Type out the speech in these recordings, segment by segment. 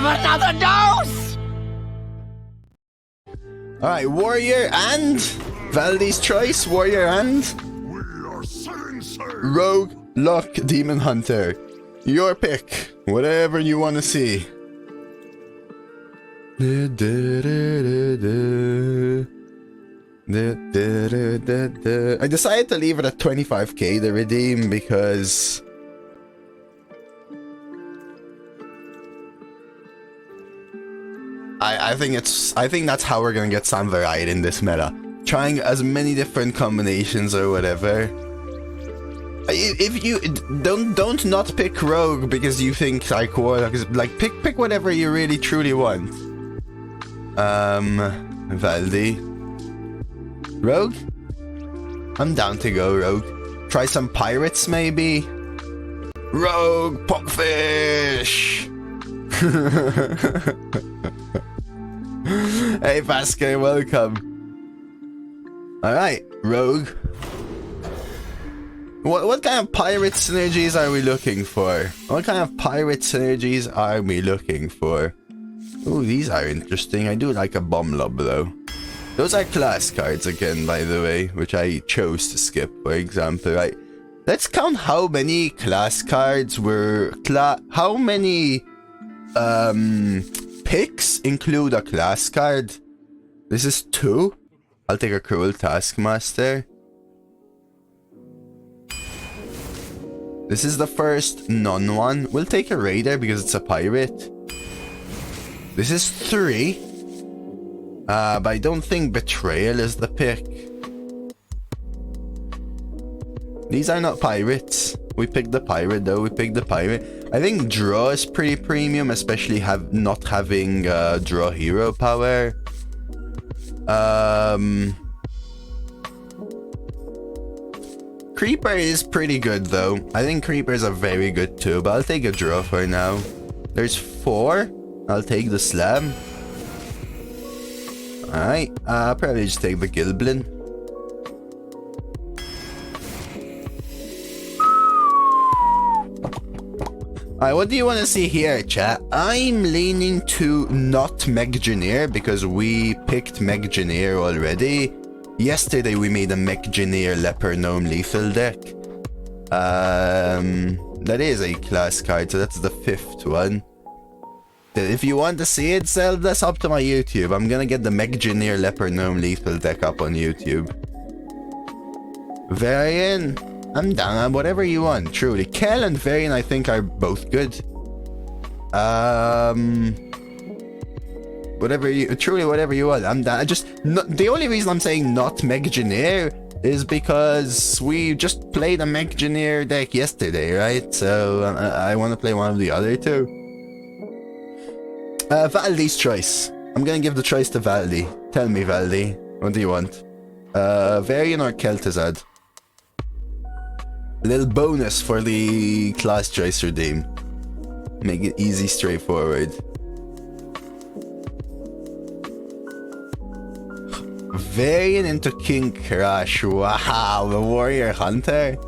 have another dose! Alright, Warrior and... Valdi's choice, Warrior and... Rogue, Lock, Demon Hunter. Your pick. Whatever you want to see. I decided to leave it at 25k to redeem because... I think that's how we're gonna get some variety in this meta. Trying as many different combinations or whatever. If you don't not pick Rogue because you think like Warlock is like pick whatever you really truly want. Valdi. Rogue? I'm down to go Rogue. Try some pirates maybe. Rogue Pupfish. Hey Vasco, welcome. Alright, Rogue. What kind of pirate synergies are we looking for? What kind of pirate synergies are we looking for? Ooh, these are interesting. I do like a bomb lob though. Those are class cards again, by the way, which I chose to skip, for example, right? Let's count how many class cards were... how many picks include a class card? This is 2. I'll take a Cruel Taskmaster. This is the first non-one. We'll take a Raider because it's a pirate. This is 3. But I don't think Betrayal is the pick. These are not pirates. We picked the pirate though, we picked the pirate. I think Draw is pretty premium, especially not having Draw hero power. Creeper is pretty good though. I think Creepers are very good too, but I'll take a Draw for now. There's 4. I'll take the Slam. Alright, I'll probably just take the Gilblin. Alright, what do you want to see here, chat? I'm leaning to not Meggineer because we picked Meggineer already. Yesterday we made a Meggineer Leper Gnome Lethal deck. That is a class card, so that's the 5th one. If you want to see it, send this up to my YouTube. I'm gonna get the Meggineer Leper Gnome Lethal deck up on YouTube. Varian, I'm down. Whatever you want, truly. Kel and Varian, I think, are both good. Whatever you want. I'm down. The only reason I'm saying not Meggineer is because we just played a Meggineer deck yesterday, right? So I want to play one of the other two. Valdi's choice. I'm gonna give the choice to Valdi. Tell me, Valdi, what do you want? Varian or Kel'Thuzad? A little bonus for the class choice redeem. Make it easy, straightforward. Varian into King Crash. Wow, the Warrior Hunter?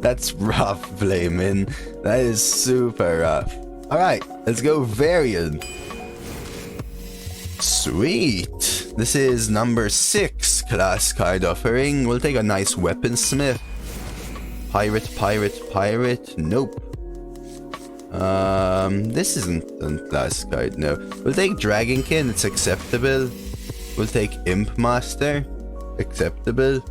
That's rough, Blamin. That is super rough. Alright, let's go Varian. Sweet. This is number 6 class card offering. We'll take a nice Weaponsmith. Pirate. Nope. This isn't a class card, no. We'll take Dragonkin, it's acceptable. We'll take Imp Master. Acceptable.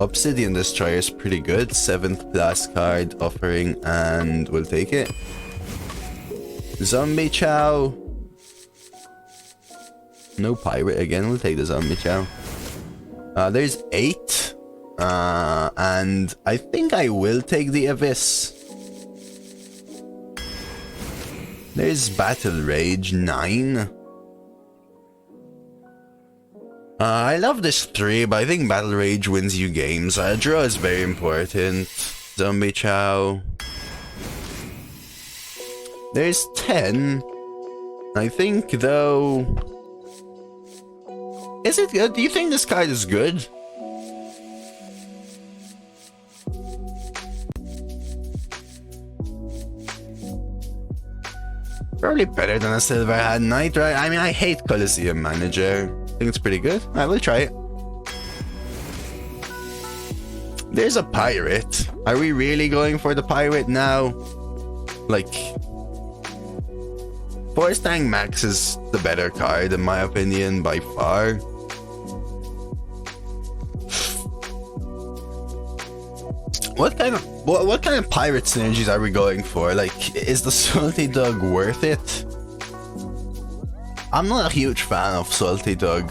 Obsidian Destroyer is pretty good. 7th class card offering, and we'll take it. Zombie Chow. No pirate again. We'll take the Zombie Chow. There's 8. And I think I will take the Abyss. There's Battle Rage 9. I love this 3, but I think Battle Rage wins you games. Draw is very important. Zombie Chow. There's 10. I think, though... Is it good? Do you think this card is good? Probably better than a Silver Hand Knight, right? I mean, I hate Colosseum Manager. I think it's pretty good. I will try it. There's a pirate. Are we really going for the pirate now? Like, Force Tank Max is the better card in my opinion by far. What kind of pirate synergies are we going for? Like, is the Salty Dog worth it? I'm not a huge fan of Salty Dog.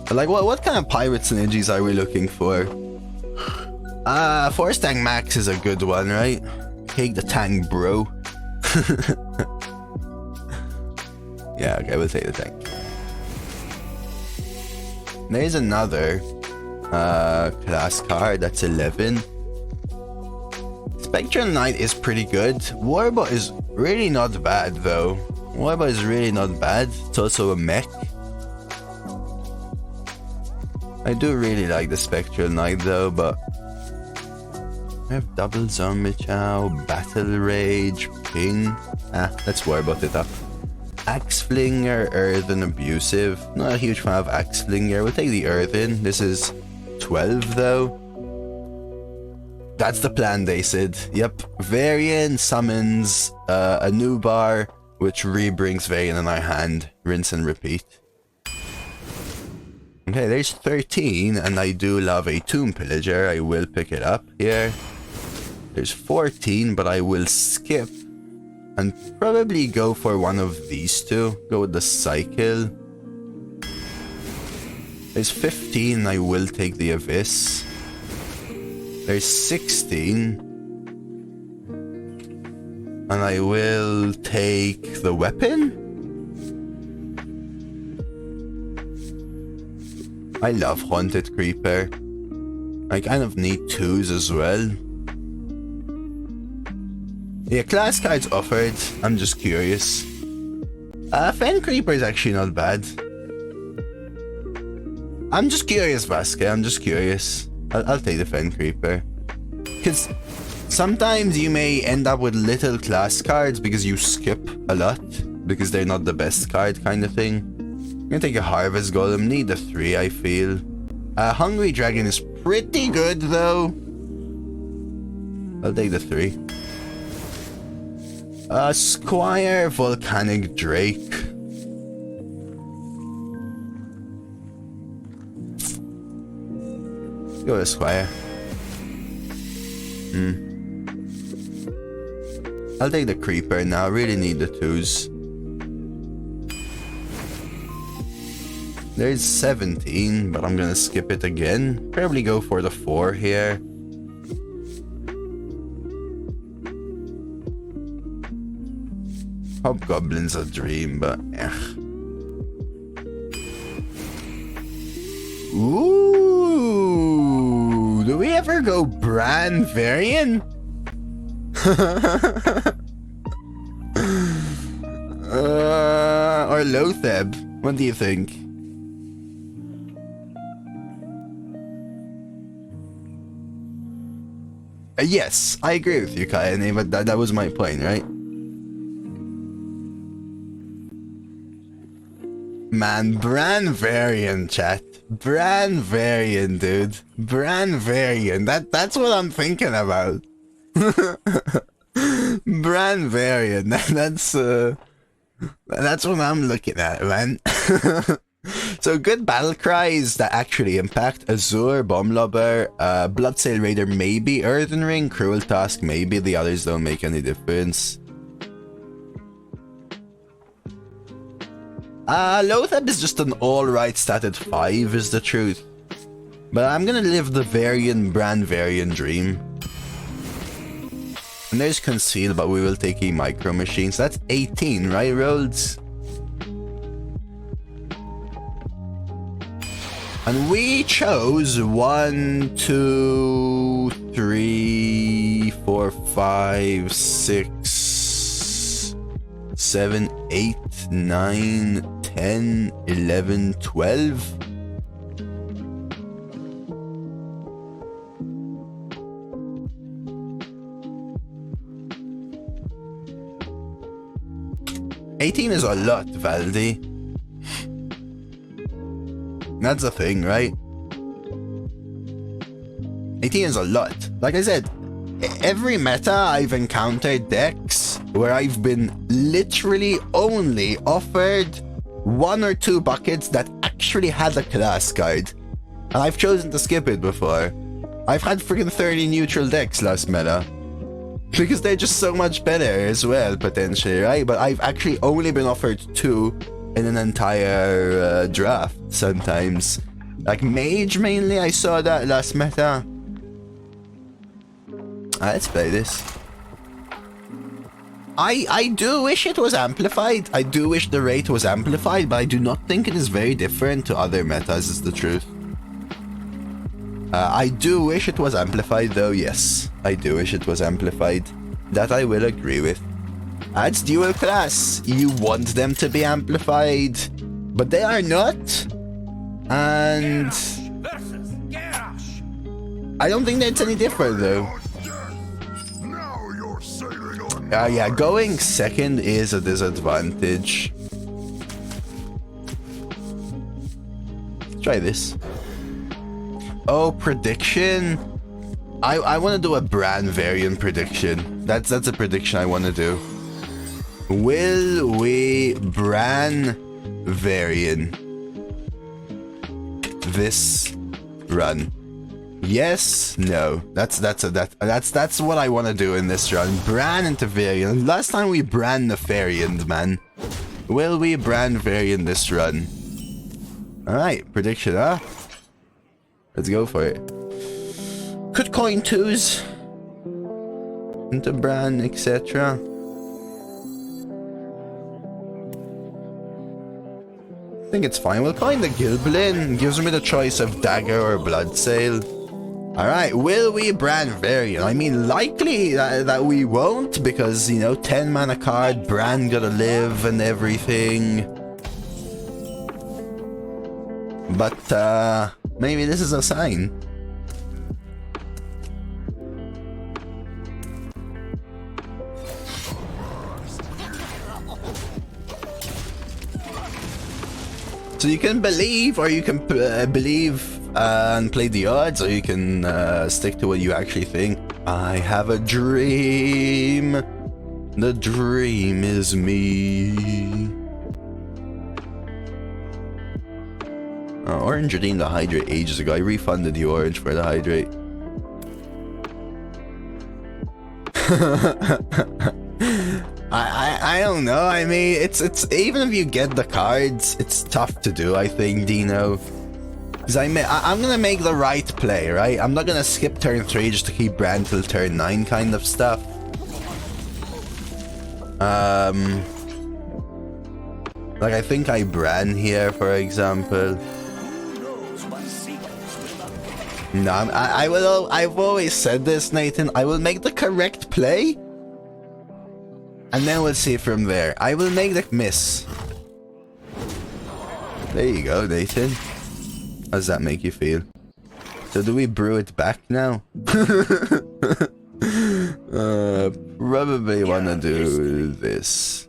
But like, what kind of pirate synergies are we looking for? Force Tank Max is a good one, right? Take the tank, bro. Yeah, okay, we'll take the tank. There's another class card that's 11. Spectral Knight is pretty good. Warbot is really not bad though. Warbot is really not bad. It's also a mech. I do really like the Spectral Knight though, but I have double Zombie Chow, Battle Rage, Ping. Let's Warbot it up. Axe Flinger, Earthen, Abusive. Not a huge fan of Axe Flinger. We'll take the Earthen. This is 12 though. That's the plan, they said. Yep. Varian summons a new bar, which re-brings Varian in our hand. Rinse and repeat. Okay, there's 13, and I do love a Tomb Pillager. I will pick it up here. There's 14, but I will skip and probably go for one of these two. Go with the Cycle. There's 15, I will take the Abyss. There's 16. And I will take the Weapon. I love Haunted Creeper. I kind of need 2s as well. Yeah, class cards offered. I'm just curious. Fen Creeper is actually not bad. I'm just curious, Vasque. I'm just curious. I'll take the Fen Creeper. Because sometimes you may end up with little class cards because you skip a lot. Because they're not the best card kind of thing. I'm gonna take a Harvest Golem. Need a 3, I feel. Hungry Dragon is pretty good, though. I'll take the 3. Squire Volcanic Drake. Go with Squire. I'll take the Creeper now. I really need the 2s. There's 17, but I'm gonna skip it again. Probably go for the 4 here. Hobgoblin's a dream, but Ooh, do we ever go Brann Varian? Or Lotheb? What do you think? Yes, I agree with you, Kayane, but that was my point, right? Man, Brann Varian, chat. Brann Varian, dude. Brann Varian. That's what I'm thinking about. Brann Varian. That's what I'm looking at, man. So good battle cries that actually impact. Azure, Bomb Lobber, Bloodsail Raider maybe, Earthen Ring, Cruel Task maybe, the others don't make any difference. Lotheb is just an alright stat at 5 is the truth. But I'm gonna live the Brann Varian dream. And there's Conceal, but we will take a Micro Machine. So that's 18, right, Rhodes? And we chose 1, 2, 3, 4, 5, 6, 7, 8, 9, 10, 11, 12. 18 is a lot, Valdi. That's the thing, right? 18 is a lot. Like I said, every meta I've encountered decks where I've been literally only offered 1 or 2 buckets that actually had a class card. And I've chosen to skip it before. I've had freaking 30 neutral decks last meta. Because they're just so much better as well, potentially, right? But I've actually only been offered 2 in an entire draft sometimes. Like Mage mainly, I saw that last meta. Let's play this. I do wish it was amplified. I do wish the rate was amplified, but I do not think it is very different to other metas, is the truth. I do wish it was amplified though, yes. I do wish it was amplified. That I will agree with. It's dual class. You want them to be amplified, but they are not. And I don't think that's any different though. Yeah, going second is a disadvantage. Let's try this. Oh, prediction. I want to do a Brann Varian prediction. That's a prediction I want to do. Will we Brann Varian this run? Yes, no. That's what I want to do in this run. Brann into Varian. Last time we Brann the Varian, man. Will we Brann Varian this run? Alright, prediction, huh? Let's go for it. Could coin 2s into Brann, etc. I think it's fine. We'll coin the Gilblin. Gives me the choice of Dagger or Bloodsail. Alright, will we Brann Varian? I mean, likely that we won't, because, you know, 10 mana card, Brann gotta live and everything. But, maybe this is a sign. So you can believe, or you can believe and play the odds, or you can stick to what you actually think. I have a dream. The dream is me. Orange redeemed the hydrate ages ago. I refunded the orange for the hydrate. I don't know. I mean, it's even if you get the cards, it's tough to do, I think, Dino. Because I'm gonna make the right play, right? I'm not gonna skip turn 3 just to keep Brann till turn 9 kind of stuff. Like I think I Brann here, for example. No, I've always said this, Nathan. I will make the correct play, and then we'll see from there. I will make the miss. There you go, Nathan. How does that make you feel? So do we brew it back now? Probably wanna do this.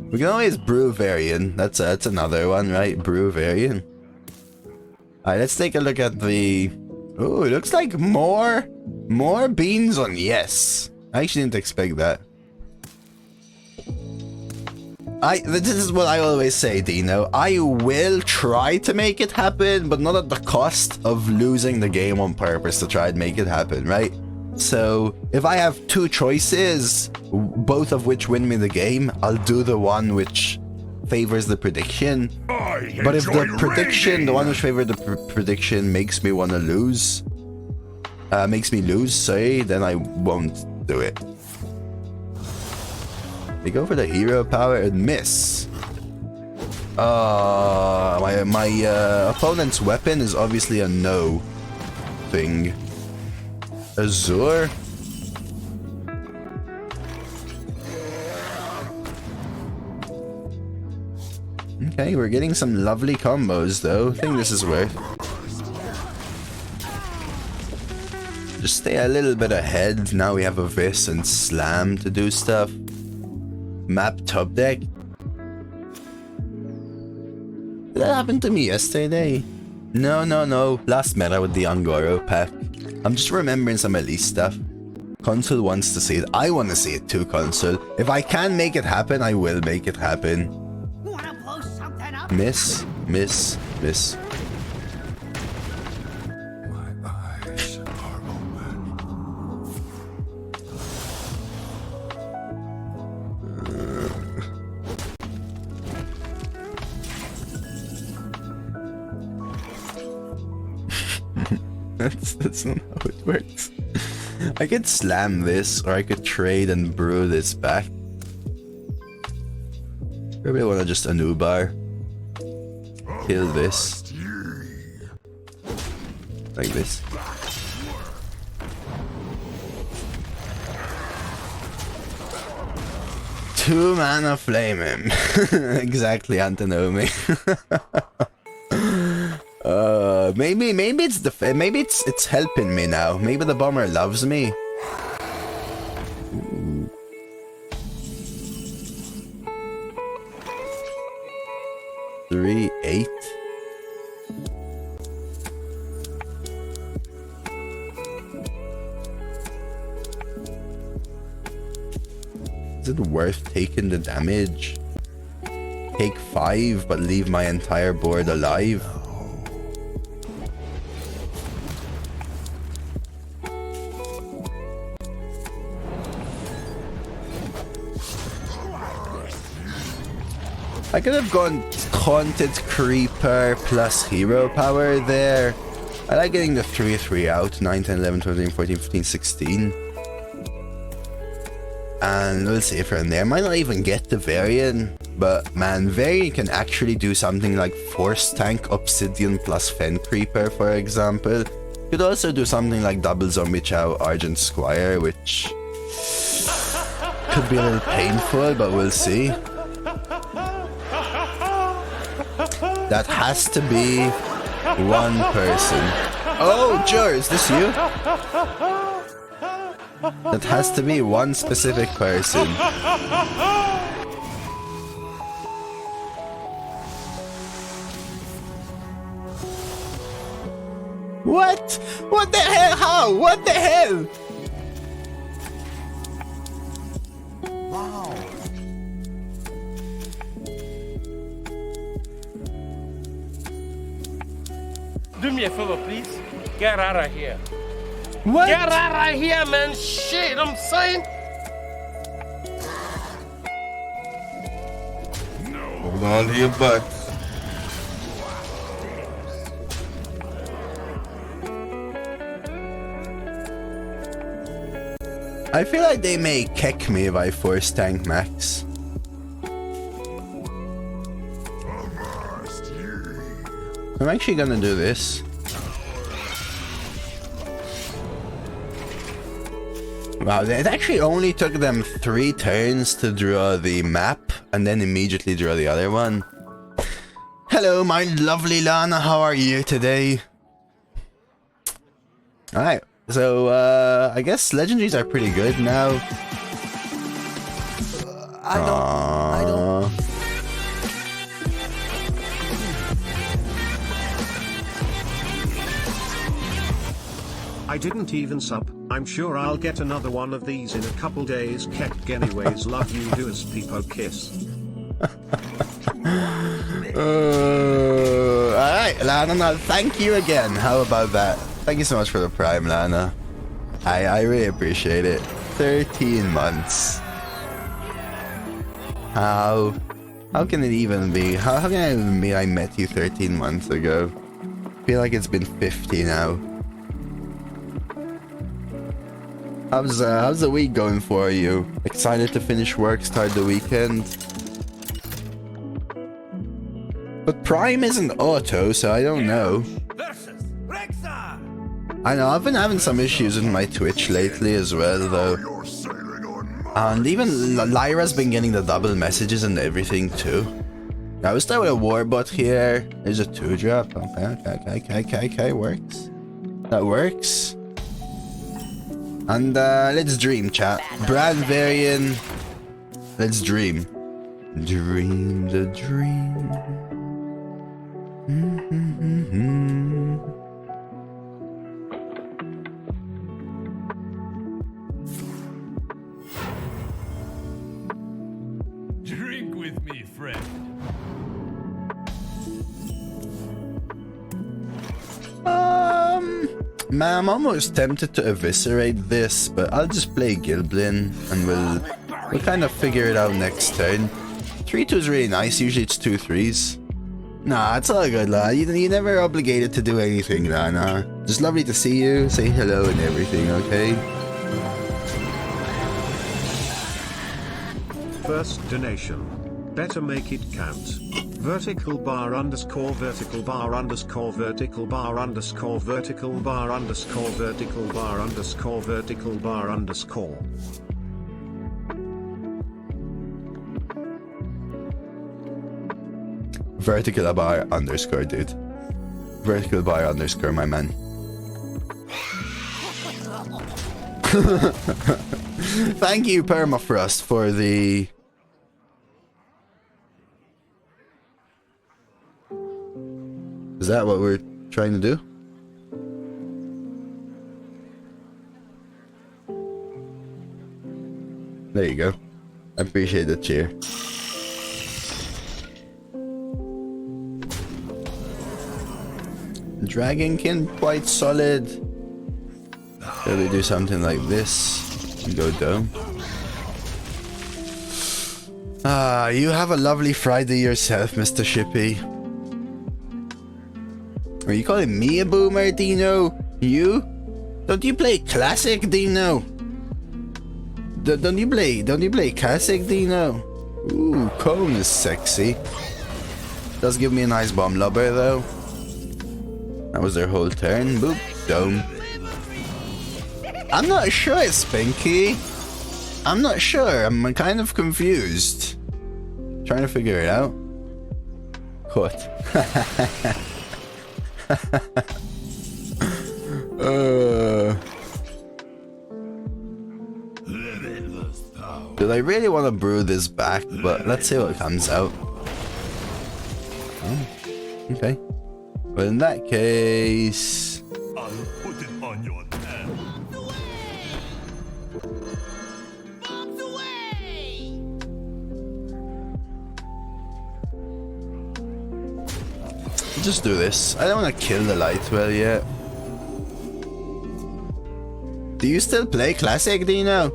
We can always brew Varian. That's another one, right? Brew Varian. Alright, let's take a look at the... Oh, it looks like more beans on yes. I actually didn't expect that. This is what I always say, Dino. I will try to make it happen, but not at the cost of losing the game on purpose to try and make it happen, right? So, if I have 2 choices, both of which win me the game, I'll do the one which favors the prediction. But if the prediction, the one which favored the prediction makes me want to lose, sorry, then I won't do it. They go for the hero power and miss. My opponent's weapon is obviously a no thing. Azure? Okay, we're getting some lovely combos though. I think this is worth. just stay a little bit ahead. Now we have a Vis and Slam to do stuff. Map top deck. That happened to me yesterday. No. Last meta with the Angoro pack. I'm just remembering some Elite stuff. Consul wants to see it. I want to see it too, Consul. If I can make it happen, I will make it happen. Wanna blow something up? Miss. My eyes are open. That's not how it works. I could slam this, or I could trade and brew this back. Maybe I want to just Anubar. Kill this. Like this. Two mana flame him. Exactly, Antinomi. Maybe it's helping me now. Maybe the bomber loves me. Ooh. Three, 8. Is it worth taking the damage? Take 5 but leave my entire board alive? I could have gone Haunted Creeper plus Hero Power there. I like getting the 3/3 out. 9, 10, 11, 12, 13, 14, 15, 16. And we'll see from there. Might not even get the Varian. But man, Varian can actually do something like Force Tank Obsidian plus Fen Creeper, for example. Could also do something like double Zombie Chow Argent Squire, which could be a little painful, but we'll see. That has to be one person. Oh, Joe, is this you? That has to be one specific person. What? What the hell? How? What the hell? Wow. Do me a favor, please. Get out of here. What? Get out of here, man. Shit, I'm saying. Hold on to your butt. I feel like they may kick me if I force tank max. I'm actually gonna do this. Wow, it actually only took them 3 turns to draw the map and then immediately draw the other one. Hello, my lovely Lana, how are you today? Alright, so I guess legendaries are pretty good now. I don't. I didn't even sub. I'm sure I'll get another one of these in a couple days. Kek anyways, love you, do as people kiss. Alright, Lana, thank you again. How about that? Thank you so much for the Prime, Lana. I really appreciate it. 13 months. How can it even be? How can it even be I met you 13 months ago? I feel like it's been 50 now. How's the week going for you? Excited to finish work, start the weekend? But Prime isn't auto, so I don't know. I know, I've been having some issues with my Twitch lately as well, though. And even Lyra's been getting the double messages and everything, too. Now, we start with a Warbot here. There's a 2-drop. Okay, works. That works. And let's dream, chat. Brann, Varian, let's dream. Dream the dream. Drink with me, friend. Man, I'm almost tempted to eviscerate this, but I'll just play Gilblin and we'll kind of figure it out next turn. 3-2 is really nice, usually it's 2-3s. Nah, it's all good, lad. You're never obligated to do anything, lad. Nah. Just lovely to see you, say hello and everything, okay? First donation. Better make it count. Vertical bar underscore vertical bar underscore vertical bar underscore vertical bar underscore vertical bar underscore vertical bar underscore. Vertical bar underscore, dude. Vertical bar underscore, my man. Thank you, Permafrost, for the... Is that what we're trying to do? There you go. I appreciate the cheer. Dragonkin, quite solid. Shall we do something like this and go down? Ah, you have a lovely Friday yourself, Mr. Shippy. Are you calling me a boomer, Dino? You? Don't you play classic, Dino? Don't you play classic, Dino? Ooh, Cone is sexy. Does give me a nice bomb lobber though. That was their whole turn. Boop, dome. I'm not sure, Spinky. I'm not sure. I'm kind of confused. Trying to figure it out. Cut. Dude, I really want to brew this back, but let's see what comes out. Oh, okay. Well, in that case... I'll put it on your hand. Bombs away! Just do this. I don't want to kill the Lightwell yet. Do you still play Classic, Dino?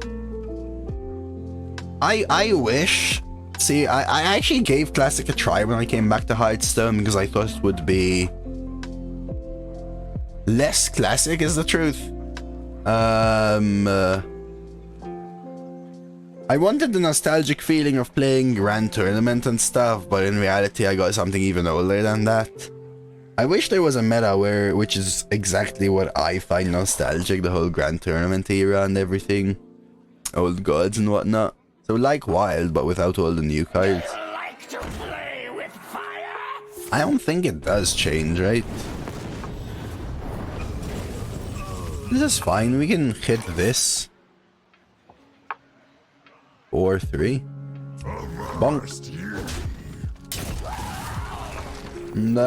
I wish. See, I actually gave Classic a try when I came back to Hearthstone because I thought it would be less classic, is the truth. I wanted the nostalgic feeling of playing Grand Tournament and stuff, but in reality I got something even older than that. I wish there was a meta which is exactly what I find nostalgic, the whole Grand Tournament era and everything. Old gods and whatnot. So like Wild, but without all the new cards. Like to play with fire? I don't think it does change, right? This is fine, we can hit this. 4-3. Bonk. And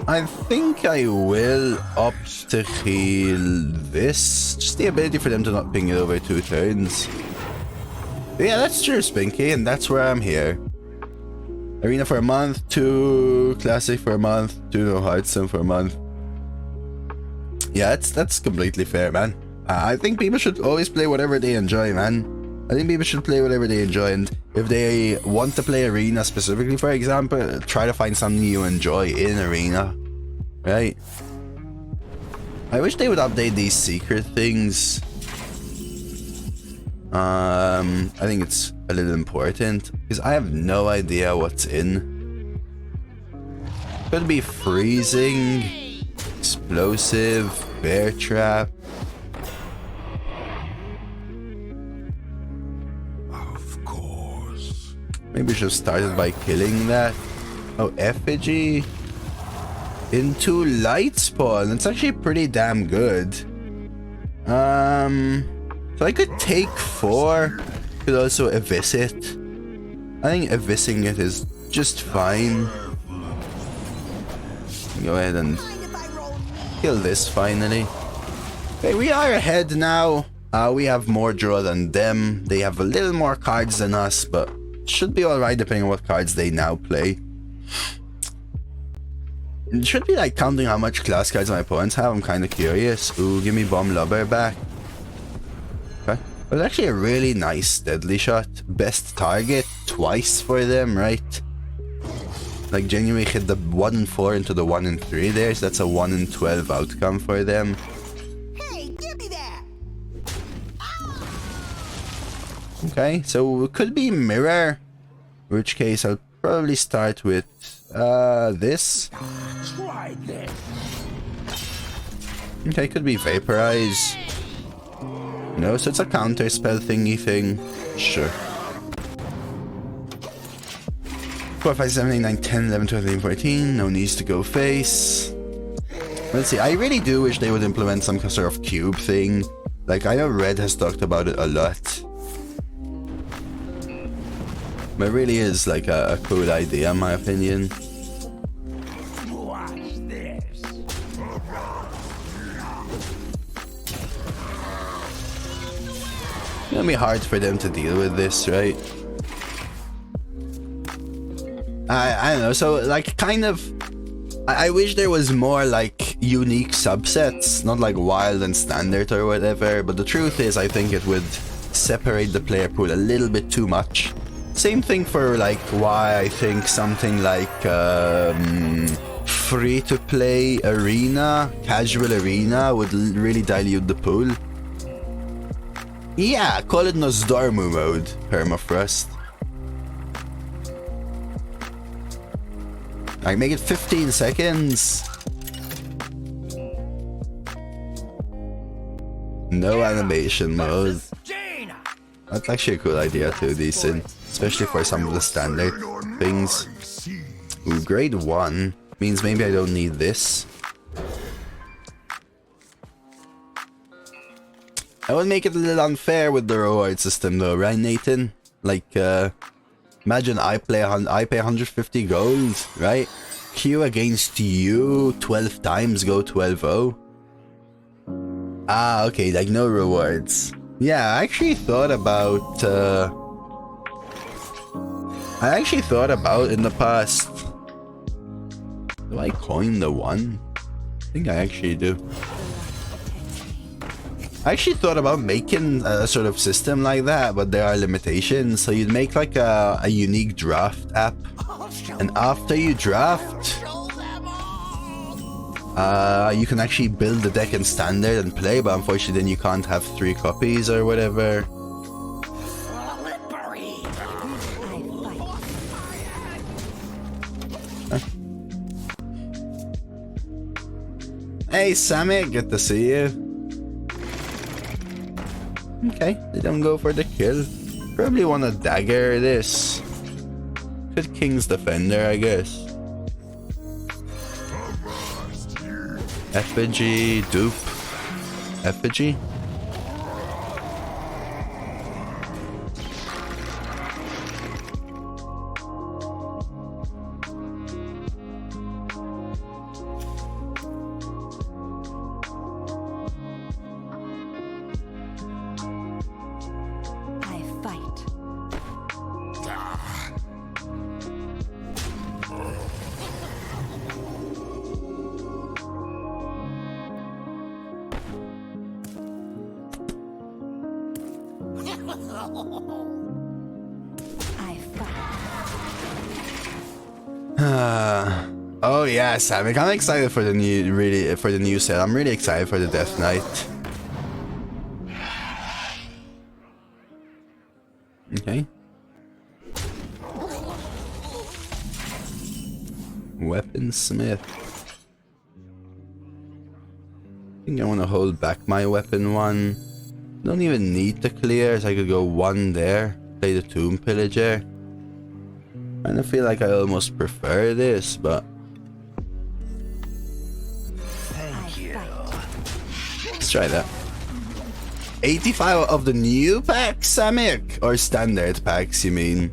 I think I will opt to heal this. Just the ability for them to not ping it over 2 turns. But yeah, that's true, Spinky, and that's where I'm here. Arena for a month, 2 Classic for a month, 2 no Hearthstone for a month. Yeah, that's completely fair, man. I think people should always play whatever they enjoy, man. I think people should play whatever they enjoy, and if they want to play Arena specifically, for example, try to find something you enjoy in Arena, right? I wish they would update these secret things. I think it's a little important, because I have no idea what's in. Could be freezing, explosive, bear trap. Maybe we should have started by killing that. Oh, effigy. into light spawn. It's actually pretty damn good. So I could take 4. Could also evis it. I think evising it is just fine. Go ahead and kill this finally. Okay, we are ahead now. We have more draw than them. They have a little more cards than us, but should be alright depending on what cards they now play. It should be like counting how much class cards my opponents have. I'm kind of curious. Ooh, give me Bomb Lobber back. Okay. It was actually a really nice deadly shot. Best target twice for them, right? Like genuinely hit the 1 in 4 into the 1 in 3 there. So that's a 1 in 12 outcome for them. Hey, give me that! Okay, so it could be Mirror. In which case I'll probably start with this. Try this! Okay, could be Vaporize. No, so it's a counter spell thingy thing. Sure. 4, 5, 7, 8, 9, 10, 11, 12, 13, 14. No needs to go face. Let's see, I really do wish they would implement some sort of cube thing. Like, I know Red has talked about it a lot. But it really is like a cool idea in my opinion. Watch this! It's gonna be hard for them to deal with this, right? I don't know, so like kind of I wish there was more like unique subsets, not like wild and standard or whatever, but the truth is I think it would separate the player pool a little bit too much. Same thing for like why I think something like free-to-play arena, casual arena would really dilute the pool. Yeah, call it Nosdormu mode, Permafrost. Like, make it 15 seconds. No animation mode. That's actually a cool idea too, decent. Especially for some of the standard things. Ooh, grade 1 means maybe I don't need this. I would make it a little unfair with the reward system though, right Nathan? Like, imagine I pay 150 gold, right? Queue against you 12 times, go 12-0. Ah, okay, like no rewards. Yeah, I actually thought about in the past. Do I coin the 1? I think I actually do. I actually thought about making a sort of system like that, but there are limitations. So you'd make like a unique draft app, and after you draft, you can actually build the deck in standard and play, but unfortunately then you can't have 3 copies or whatever. Huh. Hey Sammy, good to see you. Okay, they don't go for the kill. Probably want to dagger this. Could King's Defender, I guess. Effigy, dupe. Effigy? Oh yeah, Samik, I'm excited for the new set. I'm really excited for the Death Knight. Okay. Weaponsmith. I think I want to hold back my weapon 1. Don't even need to clear, so I could go 1 there. Play the Tomb Pillager. I feel like I almost prefer this, but Let's try that. 85 of the new packs, Samik? Or standard packs, you mean?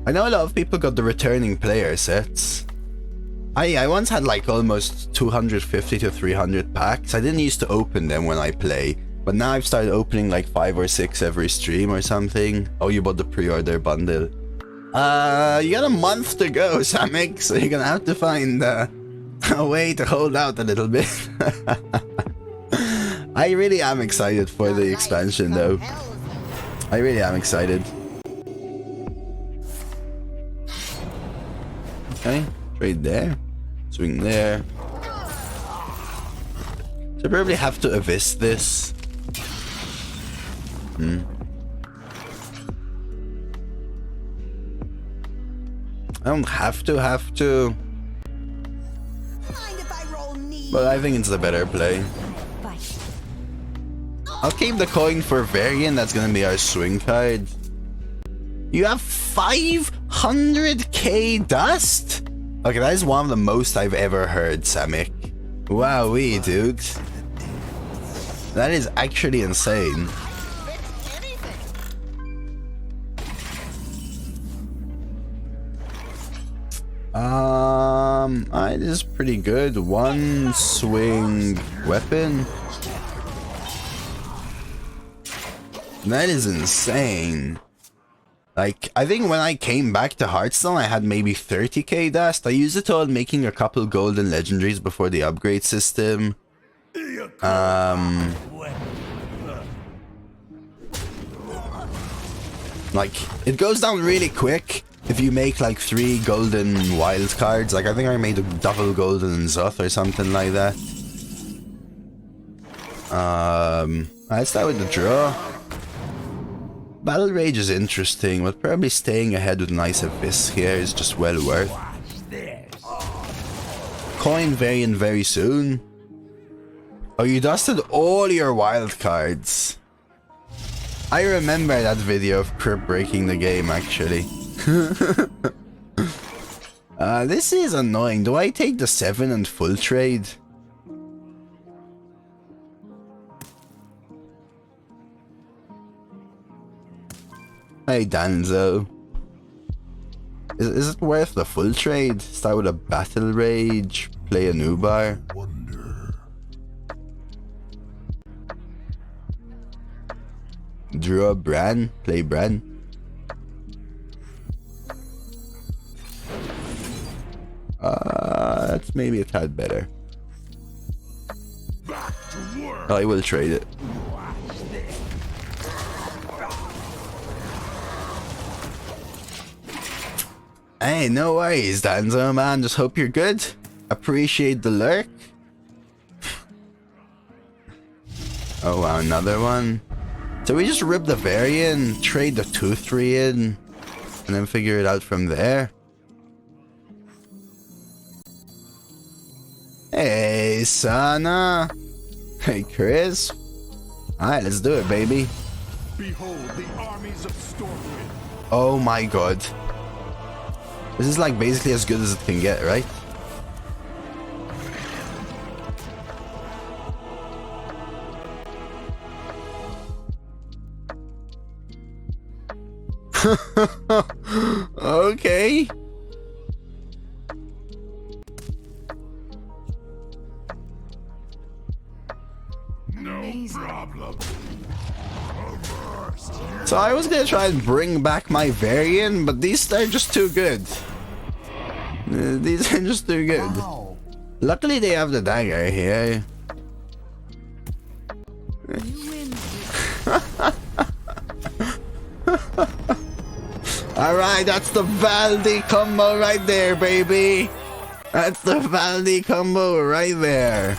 I know a lot of people got the returning player sets. I once had like almost 250 to 300 packs. I didn't used to open them when I play, but now I've started opening like 5 or 6 every stream or something. Oh, you bought the pre-order bundle. You got a month to go, Samik, so you're gonna have to find a way to hold out a little bit. I really am excited for the expansion though. I really am excited. Okay, trade there. Swing there. So I probably have to Abyss this. I don't have to. But I think it's the better play. I'll keep the coin for Varian, that's gonna be our swing card. You have 500k dust? Okay, that is one of the most I've ever heard, Samik. Wowee, dude. That is actually insane. This is pretty good. One swing weapon. That is insane. Like, I think when I came back to Hearthstone, I had maybe 30k dust. I used it all making a couple golden legendaries before the upgrade system. Like, it goes down really quick if you make like 3 golden wild cards. Like, I think I made a double golden Zoth or something like that. Let's start with the draw. Battle Rage is interesting, but probably staying ahead with nice Abyss here is just well worth. Coin Varian very soon. Oh, you dusted all your wild cards. I remember that video of Crip breaking the game, actually. This is annoying. Do I take the 7 and full trade? Hey Danzo. Is it worth the full trade? Start with a Battle Rage, play a Nubar. Draw Brann, play Brann. That's maybe a tad better. I will trade it. Hey, no worries, Danzo, man. Just hope you're good. Appreciate the lurk. Oh, wow, another one. So we just rip the Varian, trade the 2-3 in, and then figure it out from there. Hey, Sana. Hey, Chris. Alright, let's do it, baby. Behold the armies of Stormwind. Oh my god. This is like basically as good as it can get, right? Okay. No problem. So I was gonna try and bring back my Varian, but these are just too good. These are just too good. Luckily they have the dagger here. Alright, that's the Valdi combo right there, baby. That's the Valdi combo right there.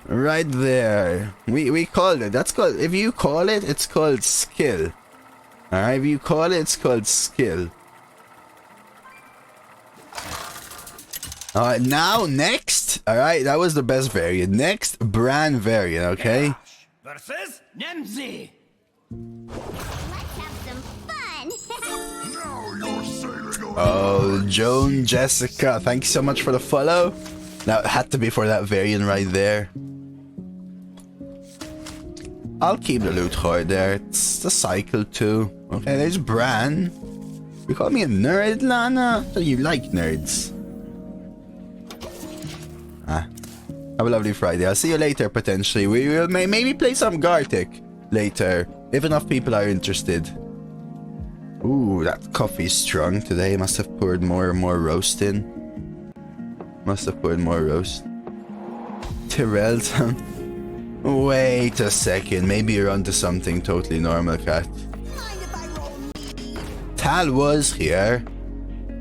Right there. We called it. That's called, if you call it, it's called skill. Alright, if you call it, it's called skill. Alright, now next. Alright, that was the best Varian. Next, Brann Varian, okay? Versus Nemzi. Let's have some fun. Now you're sailing away. Oh, Joan Jessica, thank you so much for the follow. Now, it had to be for that Varian right there. I'll keep the loot hoard there. It's the cycle too. Okay, there's Brann. You call me a nerd, Lana? So you like nerds. Have a lovely Friday. I'll see you later, potentially. We will maybe play some Gartic later, if enough people are interested. Ooh, that coffee's strong today. Must have poured more and more roast in. Must have poured more roast. Tyrelltown. Wait a second. Maybe you're onto something totally normal, Cat. Tal was here,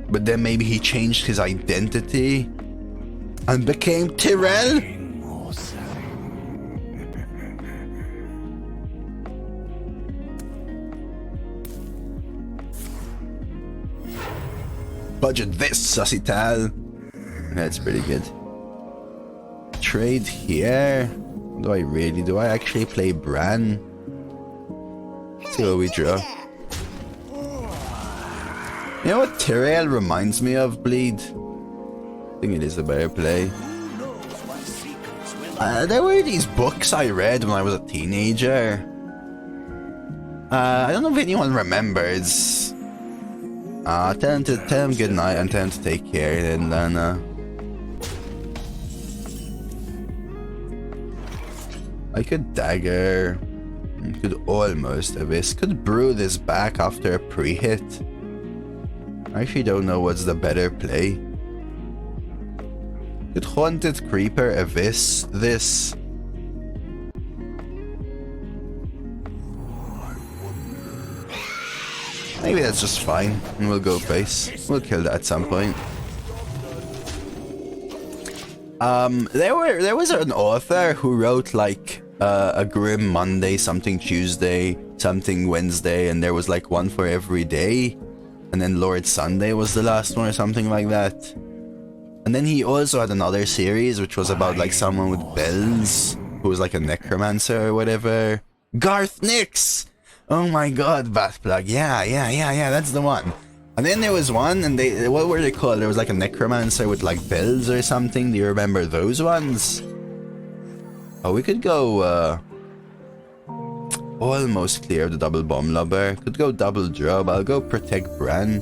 but then maybe he changed his identity and became Tyrell? Budget this, sussy Tal. That's pretty good. Trade here. Do I really? Do I actually play Brann? Let's see what we draw. You know what Tyrell reminds me of, Bleed? I think it is a better play. There were these books I read when I was a teenager. I don't know if anyone remembers. Tell him good night and tell him to take care, then Lana. I could dagger. Could almost abyss. Could brew this back after a pre-hit. I actually don't know what's the better play. Could Haunted Creeper abyss this? Maybe that's just fine, and we'll go face. We'll kill that at some point. There was an author who wrote like a Grim Monday, something Tuesday, something Wednesday, and there was like one for every day, and then Lord Sunday was the last one or something like that. And then he also had another series which was about like someone with bells who was like a necromancer or whatever. Garth Nix! Oh my god, Batplug. Yeah, that's the one. And then there was one, and what were they called? There was like a necromancer with like bells or something. Do you remember those ones? Oh, we could go almost clear the double bomb lubber. Could go double drub. I'll go protect Brann.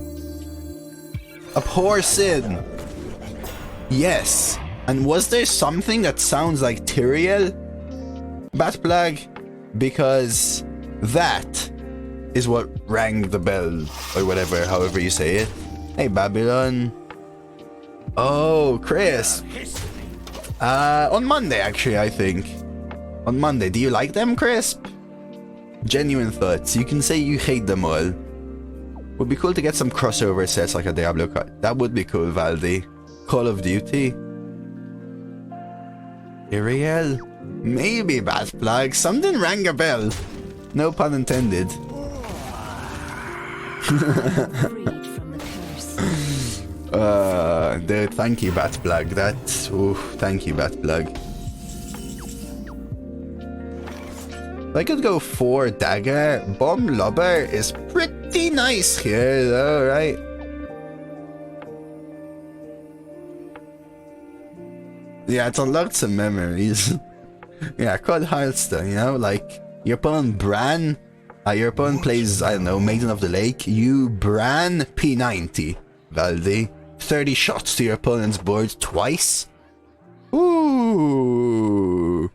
Abhor sin. Yes. And was there something that sounds like Tyrael? Batplug? Because that is what rang the bell, or whatever, however you say it. Hey, Babylon. Oh, Chris. On Monday, actually, I think. On Monday. Do you like them, Crisp? Genuine thoughts. You can say you hate them all. Would be cool to get some crossover sets like a Diablo card. That would be cool, Valdi. Call of Duty. Iriel? Maybe, Batplug. Something rang a bell. No pun intended. Dude, thank you, Batplug. That's... oof, thank you, Batplug. I could go 4 dagger. Bomb lubber is pretty nice here, though, right? Yeah, it's unlocked some memories. Yeah, called Hearthstone, you know, like your opponent Brann, your opponent plays, I don't know, Maiden of the Lake, you Brann P90, Valdi. 30 shots to your opponent's board twice. Ooh.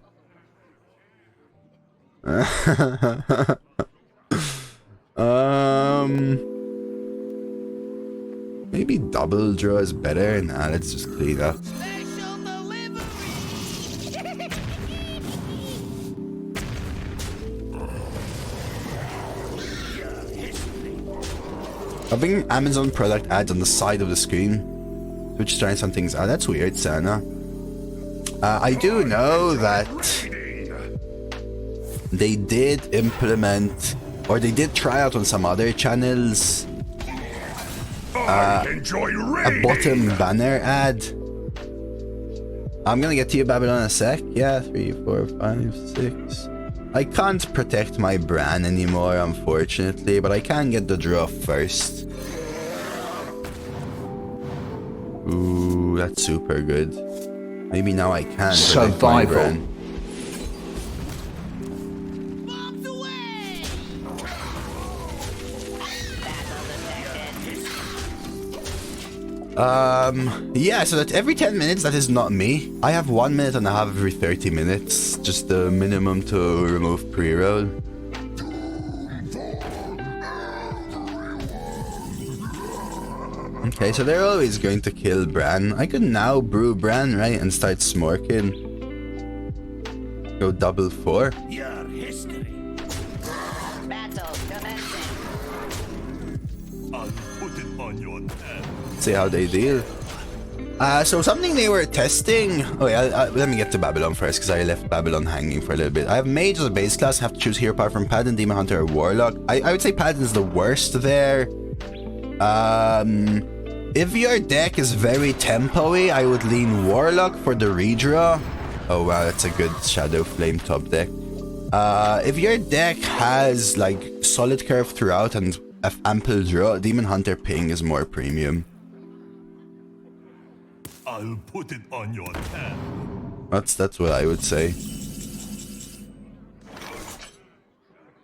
Maybe double draw is better. Nah, let's just clean up. Having Amazon product ads on the side of the screen. Twitch trying some things out. That's weird, Sana. I do know that they did implement, or they did try out on some other channels, a bottom banner ad. I'm gonna get to you, Babylon, in a sec. Yeah, 3, 4, 5, 6. I can't protect my Brann anymore, unfortunately, but I can get the draw first. Ooh, that's super good. Maybe now I can protect my Brann. Yeah, so that every 10 minutes, that is not me. I have 1 minute and a half every 30 minutes. Just the minimum to remove pre-roll. Okay, so they're always going to kill Brann. I could now brew Brann, right, and start smorking. Go double 4. Your history. Battle commencing. I'll put it on your head. See how they deal. So something they were testing. Oh yeah, let me get to Babylon first because I left Babylon hanging for a little bit. I have Mage as a base class. Have to choose hero power from Paladin, Demon Hunter, or Warlock. I would say Paladin's the worst there. If your deck is very tempo-y, I would lean Warlock for the redraw. Oh wow, that's a good Shadow Flame top deck. If your deck has like solid curve throughout and ample draw, Demon Hunter ping is more premium. I'll put it on your head. That's what I would say.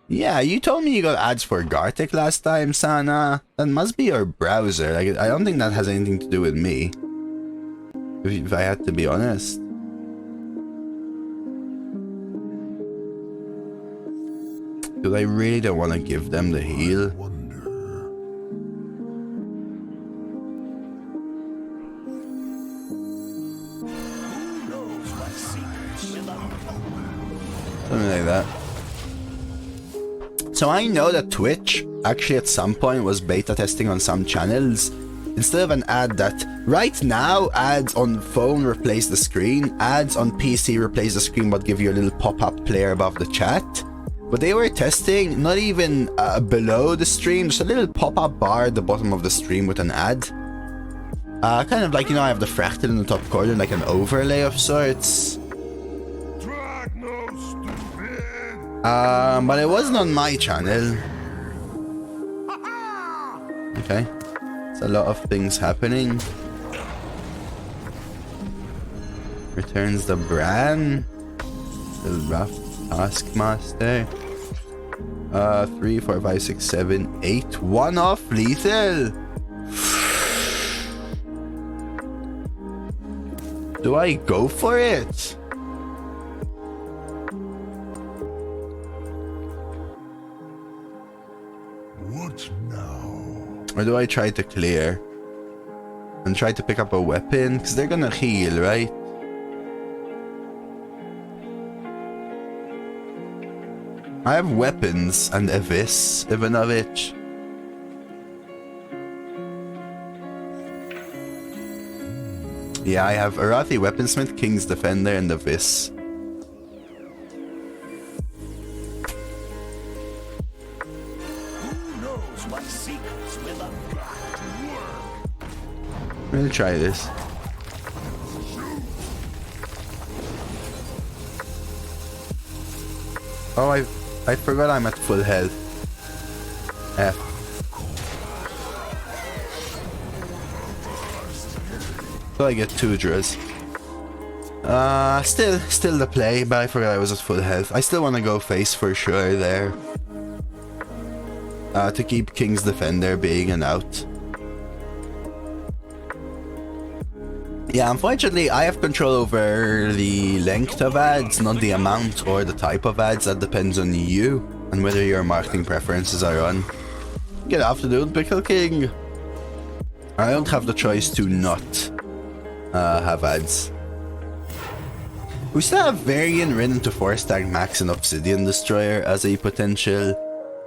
Yeah, you told me you got ads for Gartic last time, Sana. That must be your browser. Like, I don't think that has anything to do with me. If I had to be honest. Because I really don't want to give them the heal. Something like that. So I know that Twitch actually at some point was beta testing on some channels. Instead of an ad that right now ads on phone replace the screen, ads on PC replace the screen but give you a little pop-up player above the chat. But they were testing not even below the stream, just a little pop-up bar at the bottom of the stream with an ad. Kind of like, you know, I have the fractal in the top corner, like an overlay of sorts. But it wasn't on my channel. Okay. It's a lot of things happening. Returns the Brann. The rough Taskmaster. 3, 4, 5, 6, 7, 8. One off lethal. Do I go for it? What now? Or do I try to clear? And try to pick up a weapon? Because they're gonna heal, right? I have weapons and Evis, Ivanovich. Yeah, I have Arathi Weaponsmith, King's Defender, and Evis. I'm gonna try this. Oh, I forgot I'm at full health. F. So I get 2 draws. Still the play, but I forgot I was at full health. I still want to go face for sure there. To keep King's Defender being an out. Yeah, unfortunately, I have control over the length of ads, not the amount or the type of ads. That depends on you and whether your marketing preferences are on. Good afternoon, Pickle King. I don't have the choice to not have ads. We still have Varian Wrynn into 4-stack Max and Obsidian Destroyer as a potential.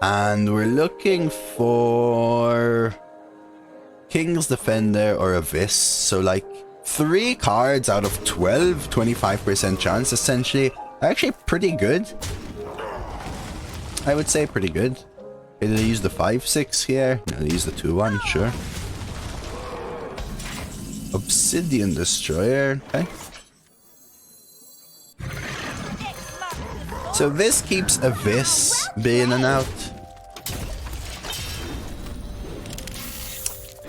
And we're looking for King's Defender or a Vis. So like 3 cards out of 12, 25% chance essentially. Actually pretty good. I would say pretty good. Okay, did I use the 5-6 here? No, I use the 2-1, sure. Obsidian Destroyer, okay. So this keeps a Vis being an out.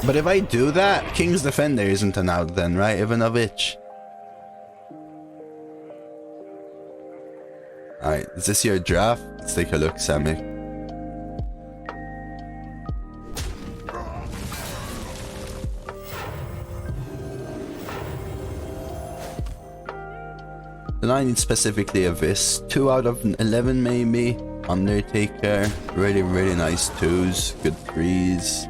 But if I do that, King's Defender isn't an out then, right, Ivanovich? Alright, is this your draft? Let's take a look, Sammy. The 9 specifically of this. 2 out of 11 maybe. Undertaker. Really, really nice 2s. Good 3s.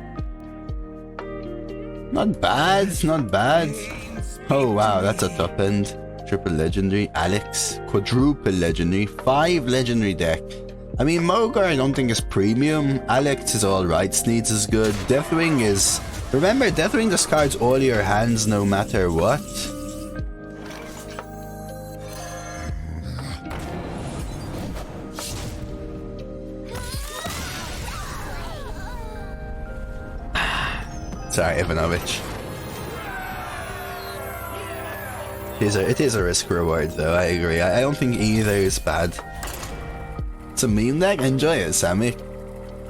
Not bad, not bad. Oh wow, that's a top end. Triple legendary. Alex. Quadruple legendary. 5 legendary deck. I mean, Mogar I don't think is premium. Alex is alright. Sneeds is good. Deathwing is... Remember, Deathwing discards all your hands no matter what. Sorry, Ivanovich. It is a risk reward though, I agree. I don't think either is bad. It's a meme deck? Enjoy it, Sammy.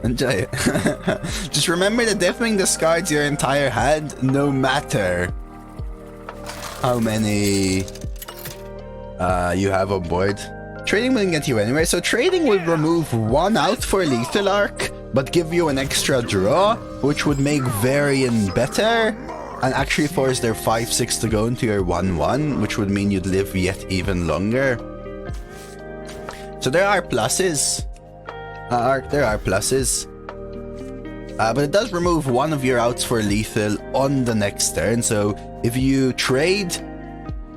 Enjoy it. Just remember that Deathwing discards your entire hand no matter how many you have on board. Trading wouldn't get you anywhere, so trading would remove 1 out for Lethal Arc, but give you an extra draw, which would make Varian better, and actually force their 5/6 to go into your 1/1, which would mean you'd live yet even longer. So there are pluses. There are pluses. But it does remove 1 of your outs for lethal on the next turn, so if you trade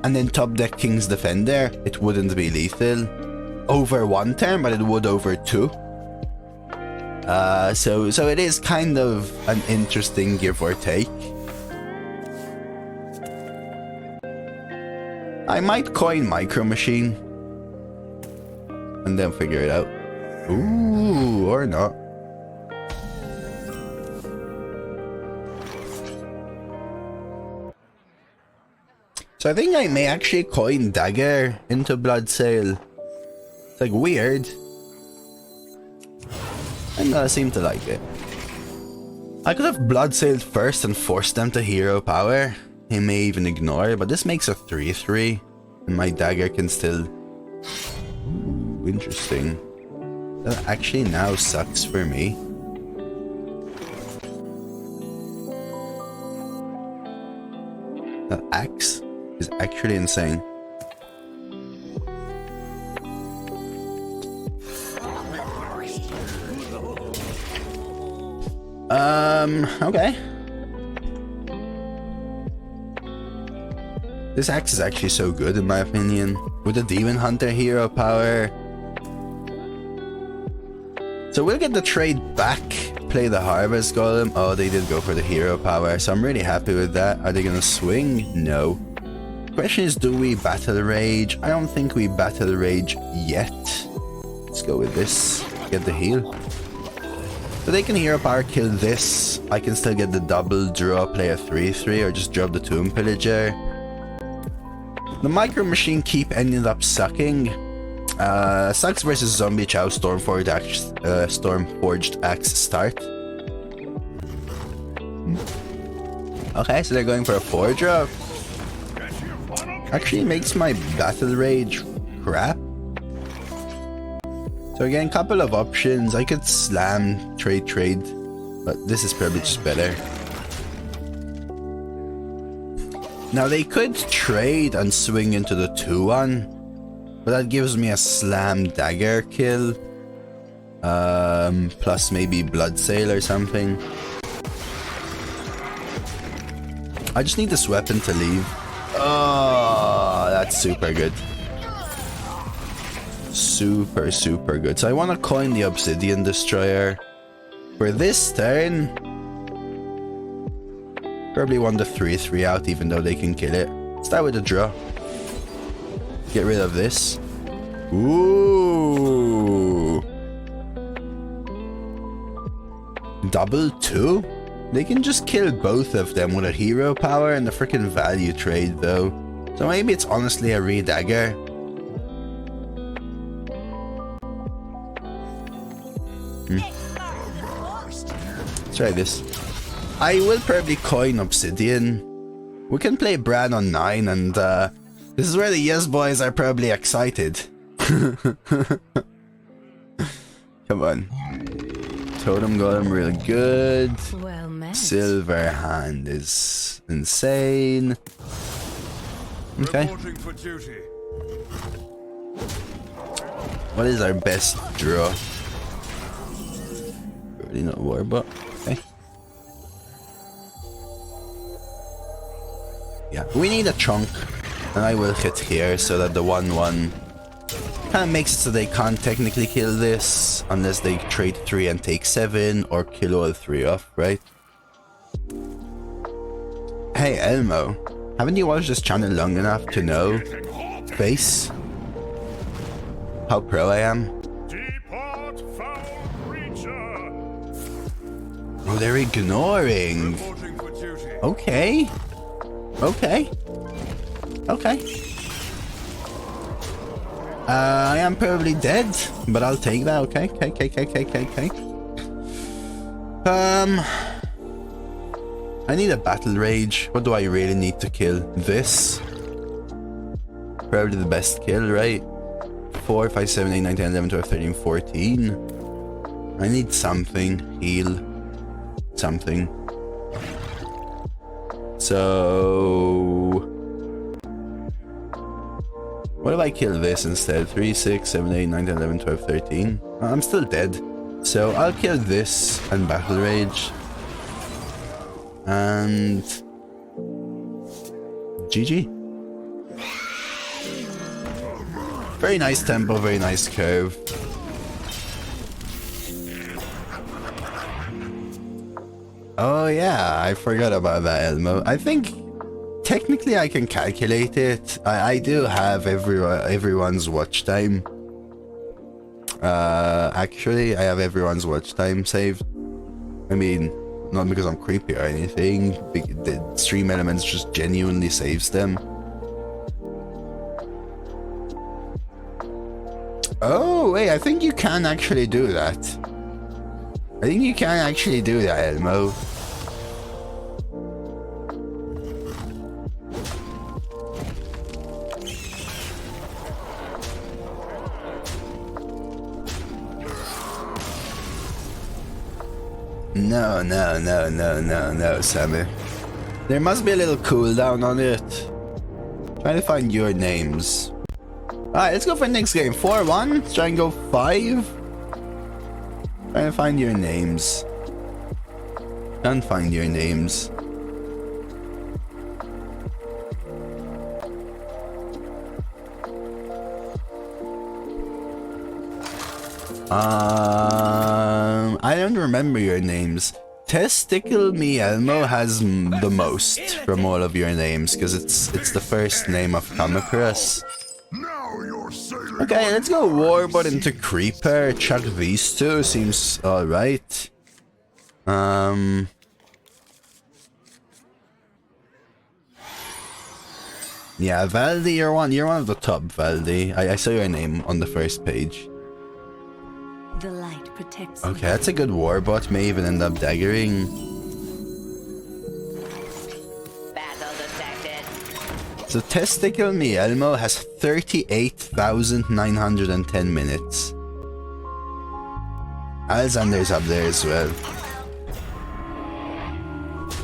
and then top deck King's Defender, it wouldn't be lethal over 1 turn, but it would over 2. So it is kind of an interesting give or take. I might coin Micro Machine and then figure it out. Ooh, or not. So I think I may actually coin Dagger into Bloodsail. It's like weird. And I seem to like it. I could have Bloodsailed first and forced them to hero power. He may even ignore, but this makes a 3/3. And my Dagger can still... Ooh, interesting. That actually now sucks for me. That axe is actually insane. Okay. This axe is actually so good in my opinion. With the Demon Hunter hero power. So we'll get the trade back. Play the Harvest Golem. Oh, they did go for the hero power, so I'm really happy with that. Are they gonna swing? No. Question is, do we Battle Rage? I don't think we Battle Rage yet. Let's go with this. Get the heal. So they can hero power kill this. I can still get the double draw, play a 3/3, or just drop the Tomb Pillager. The Micro Machine keep ended up sucking. Sucks versus Zombie Chow Stormforged Axe start. Okay, so they're going for a 4-drop. Actually makes my Battle Rage crap. So again, couple of options. I could slam, trade, but this is probably just better. Now they could trade and swing into the 2/1, but that gives me a slam dagger kill. Plus maybe Bloodsail or something. I just need this weapon to leave. Oh, that's super good. Super good. So I want to coin the Obsidian Destroyer. For this turn, probably want the 3/3 out even though they can kill it. Start with a draw. Get rid of this. Ooh. Double 2? They can just kill both of them with a hero power and the freaking value trade though. So maybe it's honestly a re-dagger. Let's try this. I will probably coin Obsidian. We can play Brann on 9 and this is where the yes boys are probably excited. Come on. Totem Golem real good. Well met. Silver Hand is insane. Okay. Reporting for duty. What is our best draw? Really not war, but okay. Yeah, we need a chunk, and I will hit here so that the 1/1 kind of makes it so they can't technically kill this unless they trade 3 and take 7 or kill all 3 off, right? Hey Elmo, haven't you watched this channel long enough to know, face, how pro I am? Depart, foul creature. Oh, they're ignoring. Reporting for duty. Okay. Okay. Okay. I am probably dead, but I'll take that. Okay. Okay. I need a battle rage. What do I really need to kill? This. Probably the best kill, right? 4, 5, 7, 8, 9, 10, 11, 12, 13, 14. I need something. Heal. Something. So... what if I kill this instead? 3, 6, 7, 8, 9, 10, 11, 12, 13. I'm still dead. So I'll kill this and Battle Rage. And... GG. Very nice tempo, very nice curve. Oh yeah, I forgot about that, Elmo. I think technically I can calculate it. I do have everyone's watch time. Actually, I have everyone's watch time saved. I mean, not because I'm creepy or anything. The stream elements just genuinely saves them. Oh, wait, I think you can actually do that. I think you can actually do that, Elmo. No, Sammy. There must be a little cooldown on it. Trying to find your names. Alright, let's go for the next game. 4-1. Let's try and go 5. Trying to find your names. Can't find your names. I don't remember your names. Testicle Me Elmo has the most from all of your names because it's the first name I've come across. Now you're sailing. Okay, let's go Warbot into Creeper. Chuck these two seems alright. Yeah, Valdi, you're one of the top, Valdi. I saw your name on the first page. The light protects Okay, that's a good Warbot. May even end up daggering. Battle detected. So Testicle Me Elmo has 38,910 minutes. Alexander's up there as well.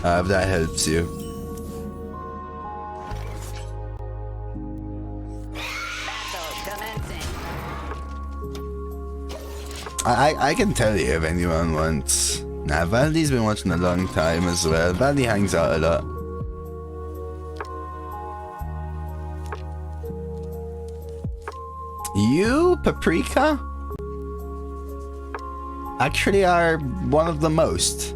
If that helps you. Battle commencing. I can tell you if anyone wants. Nah, Valdi's been watching a long time as well. Valdi hangs out a lot. You, Paprika, actually are one of the most.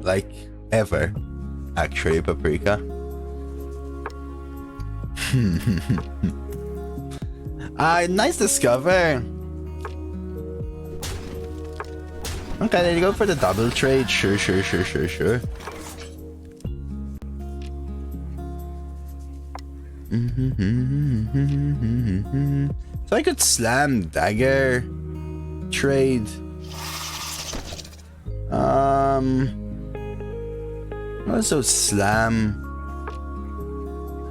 Like, ever. Actually, Paprika. Nice discover. Okay, there you go for the double trade. Sure. So I could slam dagger trade. Also slam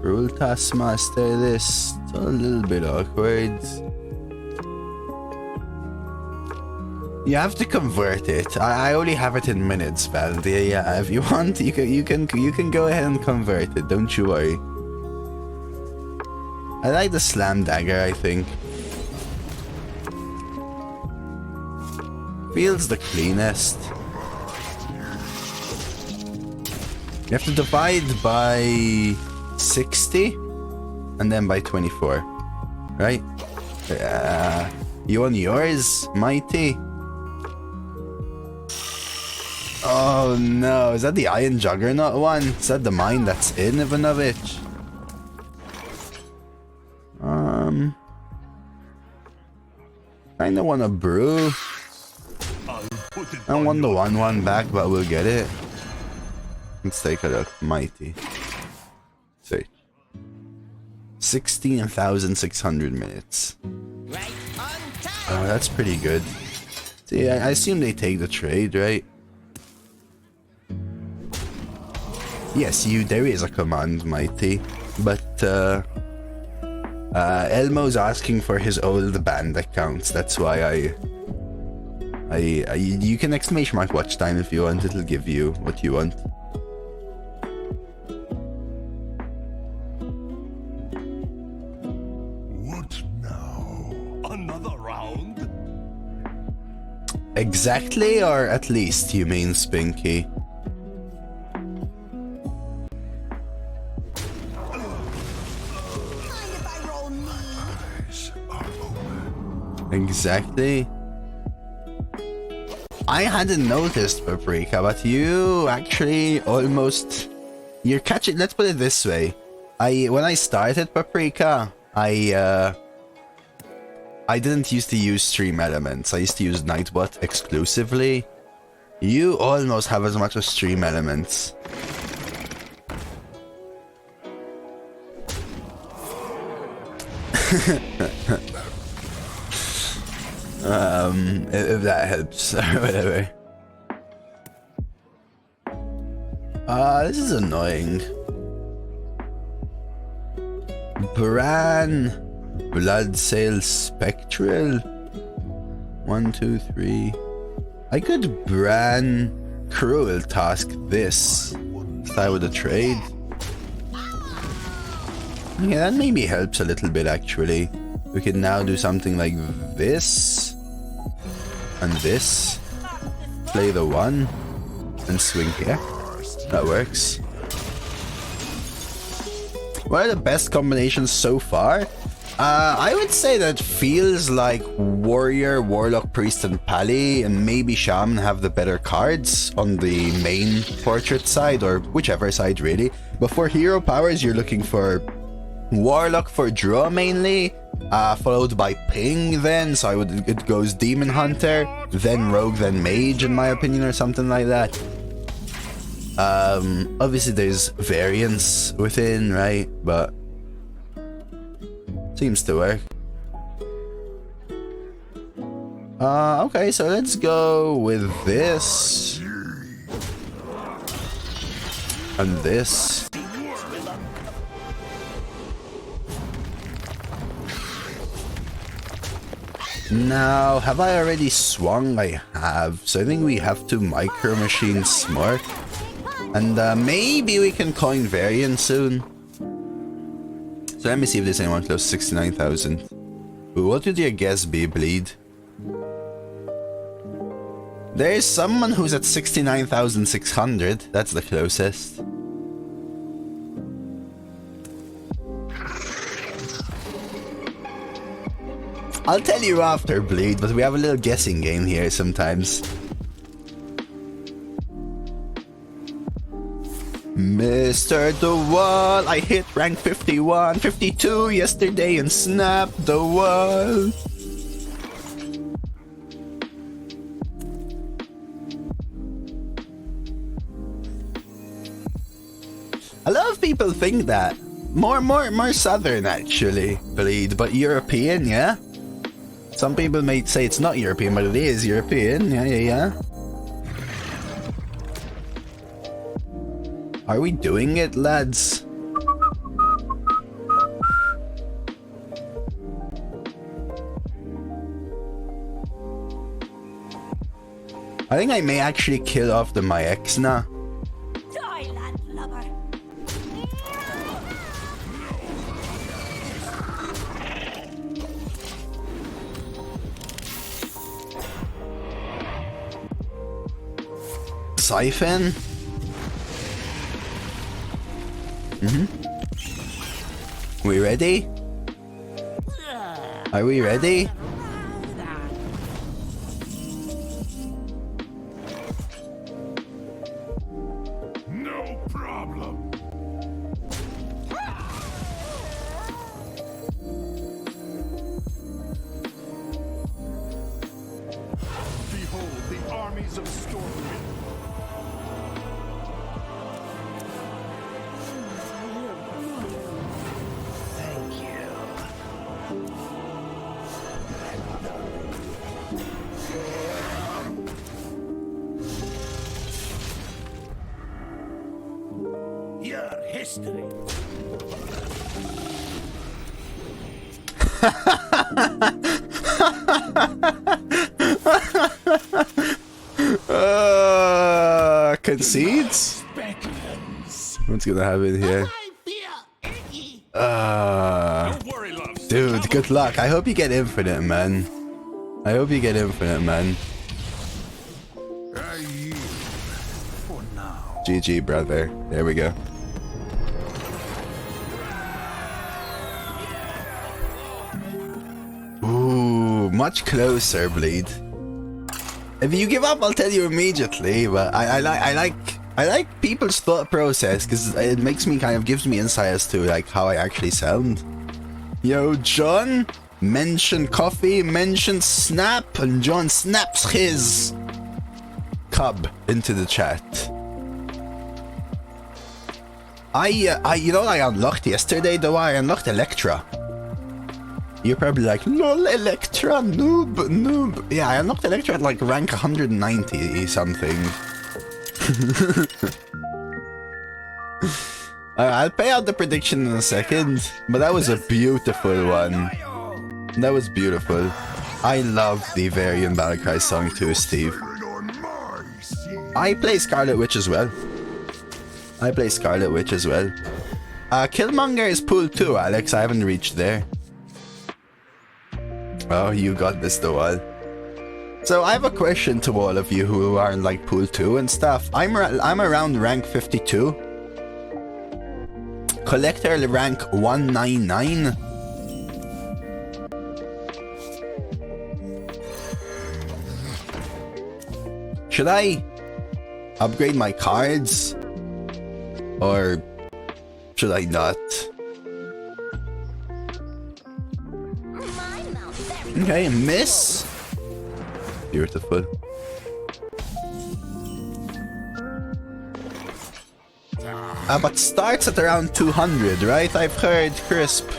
Cruel Taskmaster. This it's a little bit awkward. You have to convert it. I only have it in minutes, Val. Yeah, if you want, you can go ahead and convert it. Don't you worry. I like the slam dagger, I think. Feels the cleanest. You have to divide by 60 and then by 24, right? You on yours, Mighty? Oh no, is that the Iron Juggernaut one? Is that the mine that's in Ivanovich? Kinda wanna brew. I want the 1/1 back, but we'll get it. Let's take a look. Mighty. See. 16,600 minutes. Oh, that's pretty good. See, I assume they take the trade, right? Yes, there is a command, Mighty. But, Elmo's asking for his old band accounts. That's why you can exclamation mark watch time if you want. It'll give you what you want. What now? Another round? Exactly, or at least, you mean, Spinky? Exactly. I hadn't noticed, Paprika, but you actually almost... You're catching... Let's put it this way. When I started Paprika, I didn't used to use Stream Elements. I used to use Nightbot exclusively. You almost have as much as Stream Elements. If that helps, or whatever. This is annoying. Brann Bloodsail Spectral. 1, 2, 3. I could Brann Cruel task this. Start with a trade. Yeah, that maybe helps a little bit actually. We can now do something like this and this. Play the 1 and swing here. That works. What are the best combinations so far? I would say that feels like Warrior, Warlock, Priest, and Pally, and maybe Shaman have the better cards on the main portrait side, or whichever side really. But for hero powers, you're looking for Warlock for draw mainly, followed by Ping then, so it goes Demon Hunter, then Rogue, then Mage in my opinion, or something like that. Obviously there's variance within, right? But seems to work. Okay, so let's go with this and this. Now, have I already swung? I have. So I think we have to Micro Machine Smart. And maybe we can coin Varian soon. So let me see if there's anyone close to 69,000. What would your guess be, Bleed? There's someone who's at 69,600. That's the closest. I'll tell you after, Bleed, but we have a little guessing game here sometimes. Mr. The Wall, I hit rank 51, 52 yesterday and snapped the wall. A lot of people think that. More southern actually, Bleed, but European, yeah? Some people may say it's not European, but it is European. Yeah. Are we doing it, lads? I think I may actually kill off the my ex now. Die, landlubber. Siphon. We ready? Are we ready? No problem. Behold the armies of Stormwind. Your history. Concedes? Beckons. What's gonna happen here? Don't worry, love. Dude, good luck. I hope you get infinite, man. I hope you get infinite, man. I yield for now. GG, brother. There we go. Ooh, much closer, Bleed. If you give up, I'll tell you immediately. But I like people's thought process because it makes me gives me insight as to like how I actually sound. Yo, John, mention coffee, mention snap, and John snaps his cub into the chat. You know what I unlocked yesterday though? I unlocked Electra. You're probably like, lol, Electra, noob. Yeah, I unlocked Electra at like rank 190 something. I'll pay out the prediction in a second, but that was a beautiful one. That was beautiful. I love the Varian Battlecry song too, Steve. I play Scarlet Witch as well. Killmonger is pool 2, Alex. I haven't reached there. Oh, you got this though, Al. So I have a question to all of you who are in like pool 2 and stuff. I'm around rank 52. Collector rank 199. Should I upgrade my cards? Or should I not? Okay, miss. Beautiful. But starts at around 200, right? I've heard, Crisp.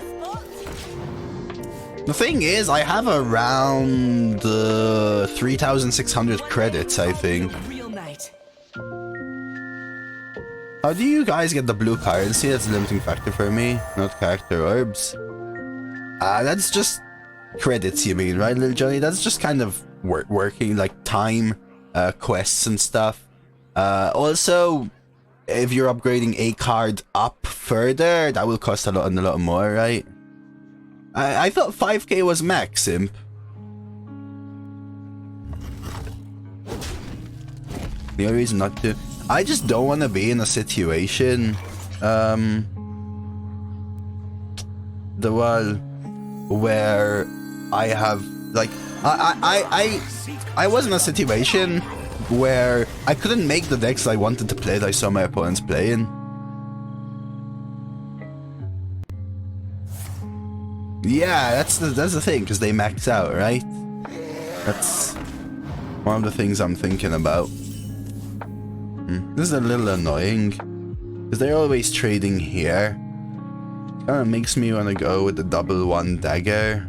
The thing is, I have around 3,600 credits, I think. How do you guys get the blue currency? That's a limiting factor for me, not character orbs. That's just credits, you mean, right, little Johnny? That's just kind of working, like time, quests and stuff. Also, if you're upgrading a card up further, that will cost a lot more, right? I thought 5k was max, Imp. The only reason not to... I just don't want to be in a situation... where I have... Like... I was in a situation where I couldn't make the decks I wanted to play that I saw my opponents playing. Yeah, that's the thing, because they max out, right? That's one of the things I'm thinking about. This is a little annoying, because they're always trading here. Kind of makes me want to go with the double one dagger,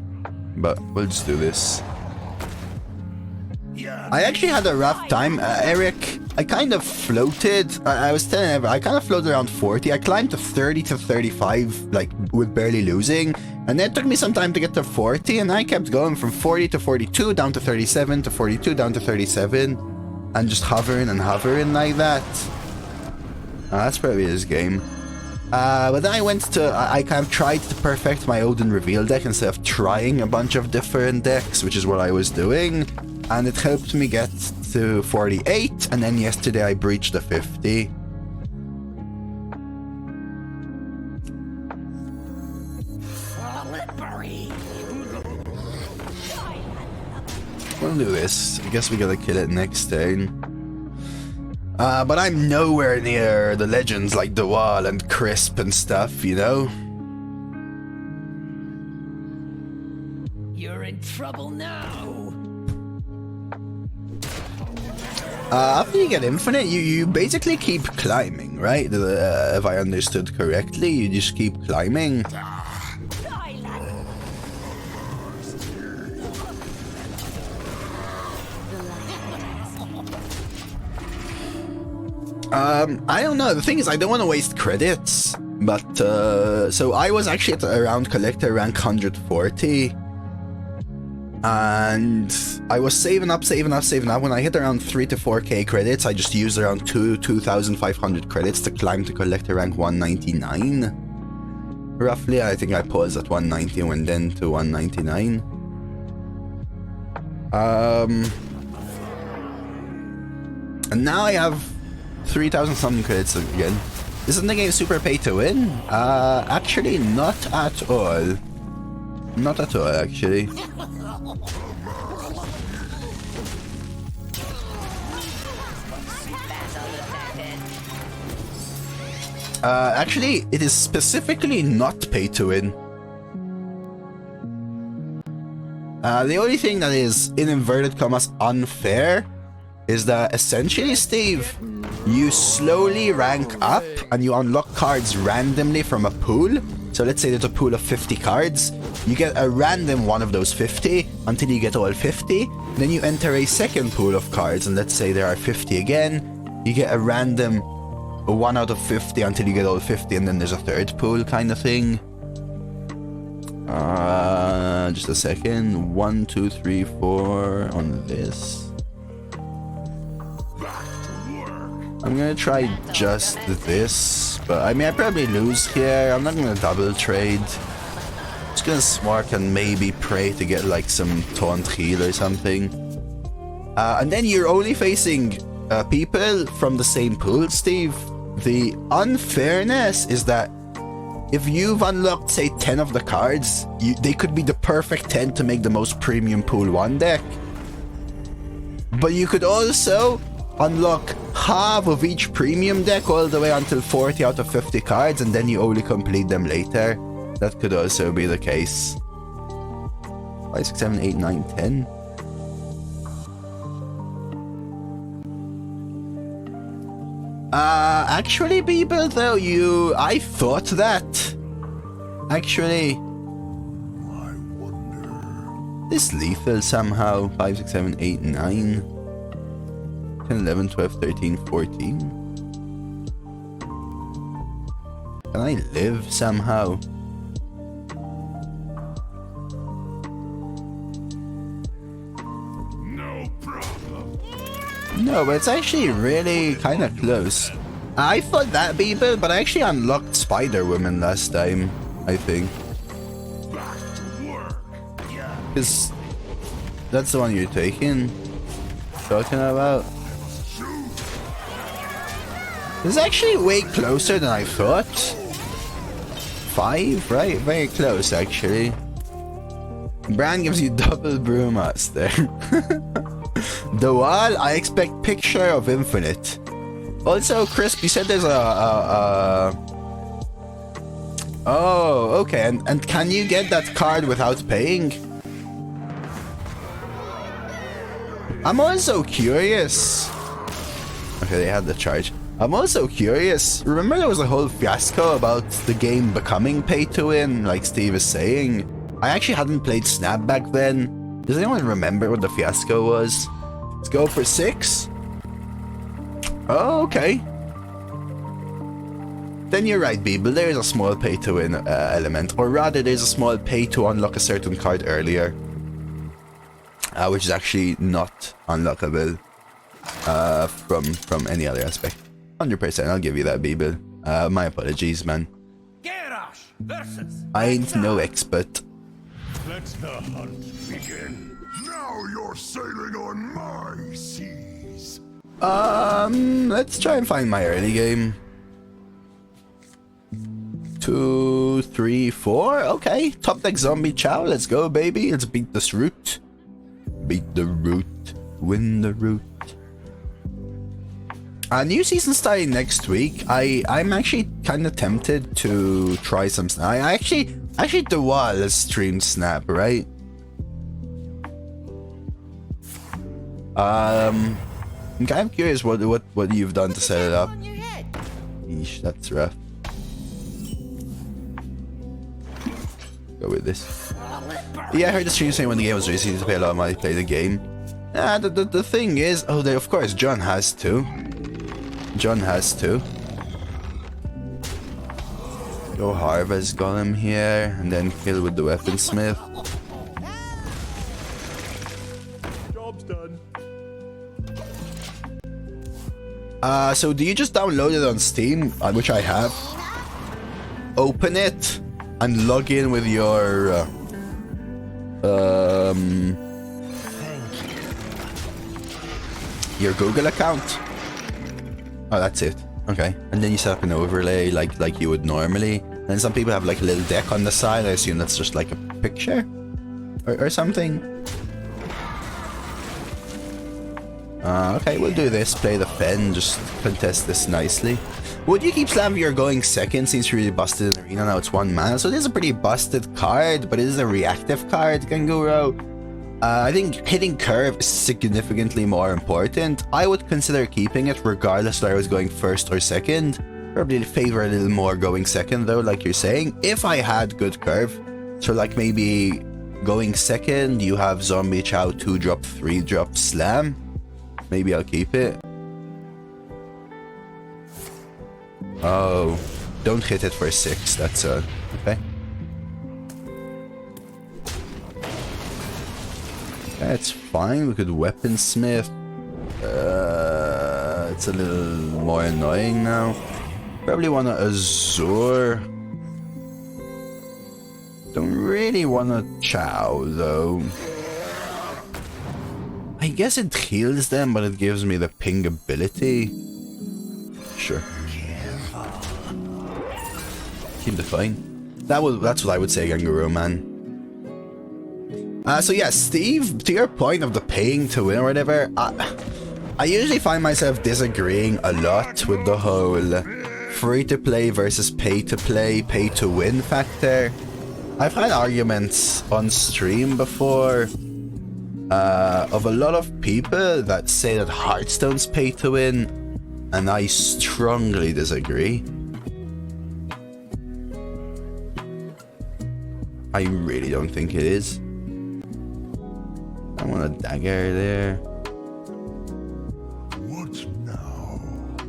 but we'll just do this. I actually had a rough time, Eric. I kind of floated. I was telling everyone, I kind of floated around 40. I climbed to 30 to 35, like, with barely losing. And then it took me some time to get to 40, and I kept going from 40 to 42, down to 37, to 42, down to 37. and just hovering and hovering like that. That's probably his game. But then I I kind of tried to perfect my Odin reveal deck instead of trying a bunch of different decks, which is what I was doing. And it helped me get to 48, and then yesterday I breached the 50. We'll do this. I guess we gotta kill it next turn. But I'm nowhere near the legends like The Wall and Crisp and stuff, you know? You're in trouble now. After you get infinite, you basically keep climbing, right? If I understood correctly, you just keep climbing. I don't know. The thing is, I don't want to waste credits, but so I was actually at around collector rank 140, and I was saving up. When I hit around 3 to 4k credits, I just used around 2,500 credits to climb to collector rank 199. Roughly, I think I paused at 190 and went then to 199. And now I have 3,000 something credits again. Isn't the game super pay to win? Actually, not at all. Not at all, actually. Actually, it is specifically not pay to win. The only thing that is, in inverted commas, unfair is that essentially, Steve, you slowly rank up and you unlock cards randomly from a pool. So let's say there's a pool of 50 cards. You get a random one of those 50 until you get all 50. Then you enter a second pool of cards, and let's say there are 50 again. You get a random 1 out of 50 until you get all 50, and then there's a third pool kind of thing. Just a second. 1, 2, 3, 4 on this. I'm gonna try just this, but I mean, I probably lose here. I'm not gonna double trade. Just gonna smart and maybe pray to get like some taunt heal or something. And then you're only facing people from the same pool, Steve. The unfairness is that if you've unlocked, say, 10 of the cards, they could be the perfect 10 to make the most premium pool 1 deck. But you could also unlock half of each premium deck all the way until 40 out of 50 cards, and then you only complete them later. That could also be the case. 5, 6, 7, 8, 9, 10. Actually, people, though, I thought that. Actually, this lethal somehow. 5, 6, 7, 8, 9. 10, 11, 12, 13, 14. Can I live somehow? No problem. No, but it's actually really kind of close. I thought that, people, but I actually unlocked Spider-Woman last time, I think. Back to work. Because that's the one you're talking about. It's actually way closer than I thought. 5, right? Very close, actually. Brann gives you double Brewmaster. The Wall, I expect Picture of Infinite. Also, Crisp, you said there's Oh, okay. And can you get that card without paying? I'm also curious. Okay, they had the charge. I'm also curious. Remember there was a whole fiasco about the game becoming pay to win, like Steve is saying? I actually hadn't played Snap back then. Does anyone remember what the fiasco was? Let's go for 6. Oh, okay. Then you're right, people. There is a small pay to win element, or rather, there's a small pay to unlock a certain card earlier, which is actually not unlockable. from any other aspect. 100%, I'll give you that, Beeble. My apologies, man. Garrosh versus. I ain't no expert. Let the hunt begin. Now you're sailing on my seas. Let's try and find my early game. 2, 3, 4. Okay, top deck zombie chow. Let's go, baby. Let's beat this route. Beat the route. Win the route. New season starting next week. I'm actually kind of tempted to try some Snap. I actually the wall streamed Snap, right? I'm kind of curious what you've done to set it up. Yeesh, that's rough. Go with this. Yeah, I heard the stream saying when the game was released, you need to pay a lot of money to play the game. The thing is, of course, John has to. John has to. Go Harvest Golem here, and then kill with the Weaponsmith. Job's done. So do you just download it on Steam, which I have? Open it and log in with your Google account. Oh, that's it. Okay, and then you set up an overlay like you would normally. And some people have like a little deck on the side. I assume that's just like a picture or something. Okay, we'll do this. Play the Fen, just contest this nicely. Would you keep Slam? You're going second since you really busted in Arena. Now it's 1 mana, so it is a pretty busted card, but it is a reactive card, Kanguro. I think hitting curve is significantly more important. I would consider keeping it regardless whether I was going first or second. Probably favor a little more going second though, like you're saying, if I had good curve. So like maybe going second, you have Zombie Chow 2-drop, 3-drop Slam. Maybe I'll keep it. Oh, don't hit it for 6. That's okay. That's fine. We could Weaponsmith. It's a little more annoying now. Probably want to Azure. Don't really want to Chow though. I guess it heals them, but it gives me the ping ability. Sure. Keep the fine. That's what I would say, Kanguro, man. So yeah, Steve, to your point of the paying to win or whatever, I usually find myself disagreeing a lot with the whole free-to-play versus pay-to-play, pay-to-win factor. I've had arguments on stream before of a lot of people that say that Hearthstone's pay-to-win, and I strongly disagree. I really don't think it is. I want a dagger there. What now?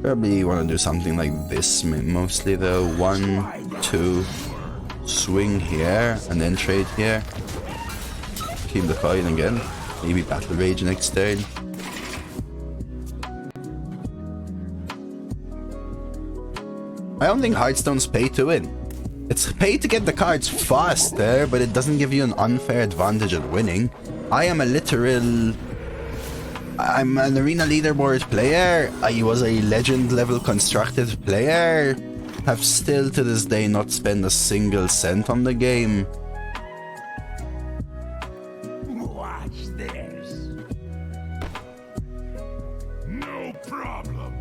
Probably want to do something like this mostly though. 1, 2, swing here, and then trade here. Keep the fight again. Maybe Battle Rage next turn. I don't think Hearthstone's pay to win. It's pay to get the cards faster, but it doesn't give you an unfair advantage at winning. I'm an arena leaderboard player. I was a legend level constructed player. Have still to this day not spent a single cent on the game. Watch this. No problem.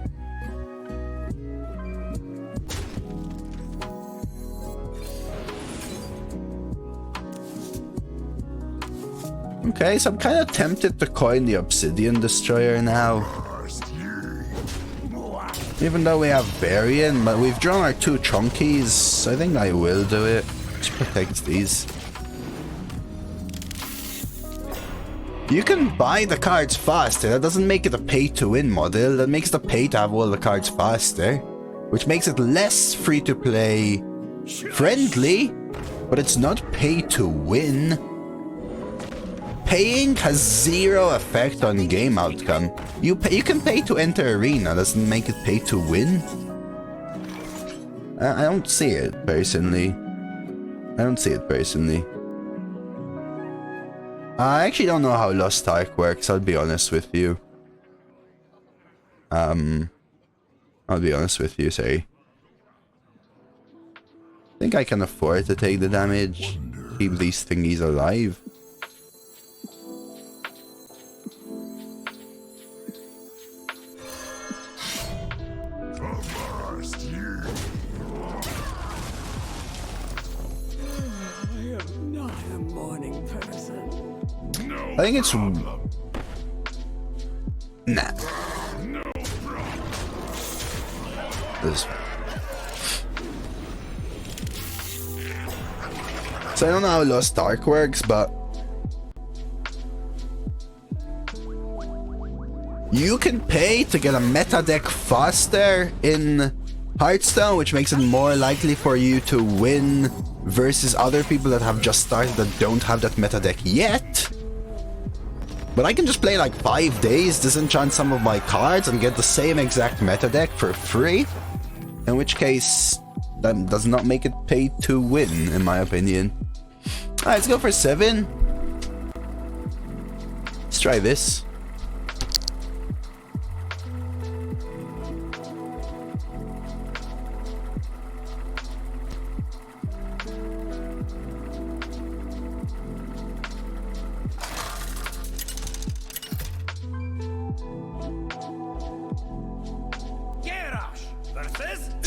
Okay, so I'm kind of tempted to coin the Obsidian Destroyer now. Even though we have Varian, but we've drawn our 2 Chunkies, I think I will do it. Just protect these. You can buy the cards faster. That doesn't make it a pay-to-win model. That makes the pay to have all the cards faster, which makes it less free-to-play friendly, but it's not pay-to-win. paying has zero effect on game outcome. You can pay to enter arena, doesn't make it pay to win. I don't see it personally. I actually don't know how Lost Ark works, I'll be honest with you. Sorry. I think I can afford to take the damage, keep these thingies alive. I think it's... Nah. This is fine. So I don't know how Lost Ark works, but... You can pay to get a meta deck faster in Hearthstone, which makes it more likely for you to win versus other people that have just started that don't have that meta deck yet. But I can just play like 5 days, disenchant some of my cards and get the same exact meta deck for free. In which case, that does not make it pay to win, in my opinion. Alright, let's go for 7. Let's try this.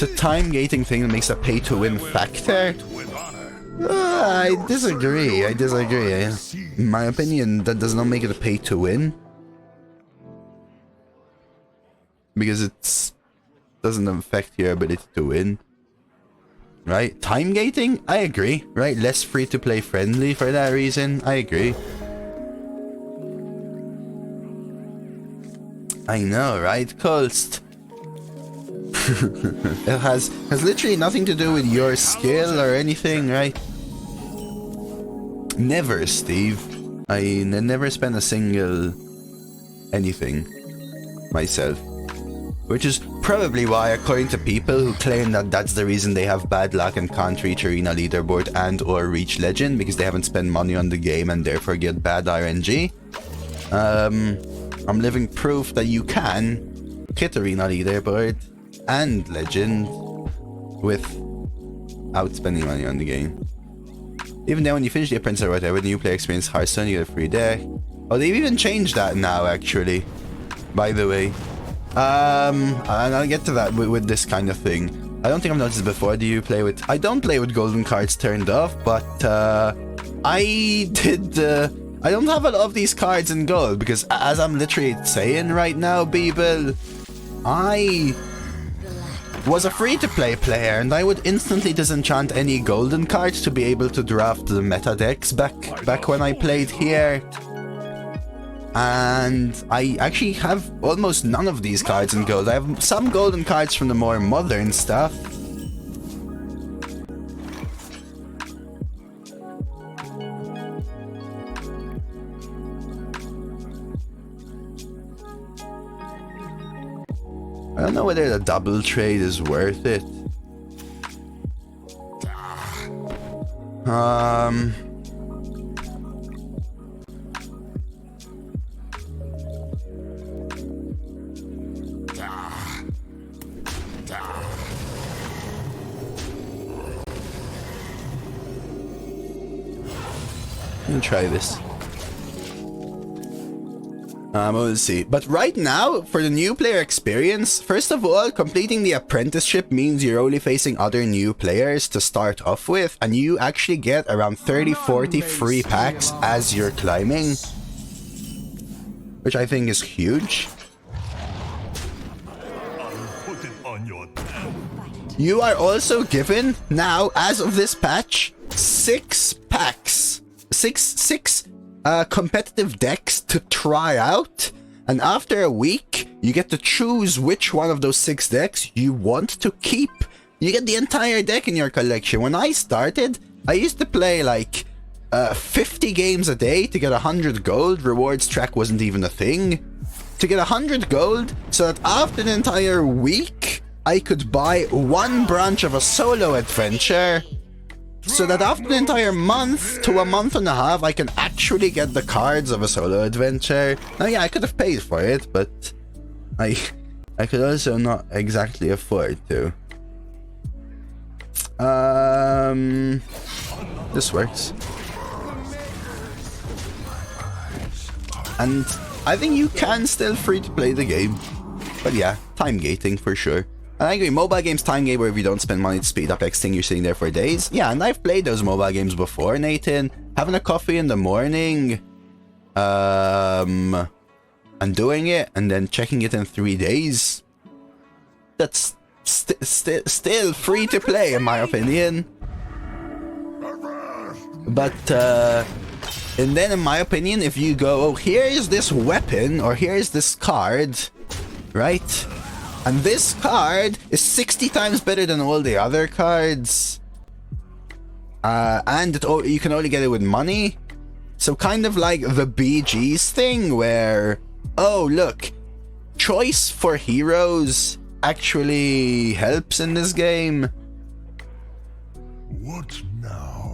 It's a time gating thing that makes a pay to win factor. I disagree. In my opinion, that does not make it a pay to win. Because it doesn't affect your ability to win. Right? Time gating? I agree. Right? Less free to play friendly for that reason. I agree. I know, right? Coast. It has literally nothing to do with your skill or anything, right? Never, Steve. I never spent a single anything myself. Which is probably why, according to people who claim that that's the reason they have bad luck and can't reach arena leaderboard and or reach legend, because they haven't spent money on the game and therefore get bad RNG. I'm living proof that you can hit arena leaderboard and legend without spending money on the game. Even then, when you finish the apprentice or whatever, the new player experience Hearthstone, you get a free deck. Oh, they've even changed that now, actually. By the way. And I'll get to that with this kind of thing. I don't think I've noticed before. I don't play with golden cards turned off, but I don't have a lot of these cards in gold, because as I'm literally saying right now, people, I was a free-to-play player, and I would instantly disenchant any golden cards to be able to draft the meta decks back when I played here. And I actually have almost none of these cards in gold. I have some golden cards from the more modern stuff. I don't know whether the double trade is worth it. Let me try this. We'll see. But right now, for the new player experience, first of all, completing the apprenticeship means you're only facing other new players to start off with, and you actually get around 30-40 free packs as you're climbing, which I think is huge. You are also given, now, as of this patch, 6 packs. Six competitive decks to try out, and after a week you get to choose which one of those 6 decks you want to keep. You get the entire deck in your collection. When I started, I used to play like 50 games a day to get 100 gold. Rewards track wasn't even a thing. To get 100 gold, so that after the entire week, I could buy one branch of a solo adventure. So that after the entire month to a month and a half, I can actually get the cards of a solo adventure. Now, yeah, I could have paid for it, but I could also not exactly afford to. This works. And I think you can still free to play the game. But yeah, time gating for sure. And I agree, mobile games time gate where if you don't spend money to speed up X thing, you're sitting there for days. Yeah, and I've played those mobile games before, Nathan. Having a coffee in the morning, and doing it, and then checking it in 3 days. That's still free to play, in my opinion. But, and then in my opinion, if you go, oh, here's this weapon, or here's this card, right? And this card is 60 times better than all the other cards. And you can only get it with money. So kind of like the BG's thing where, oh, look, choice for heroes actually helps in this game. What now?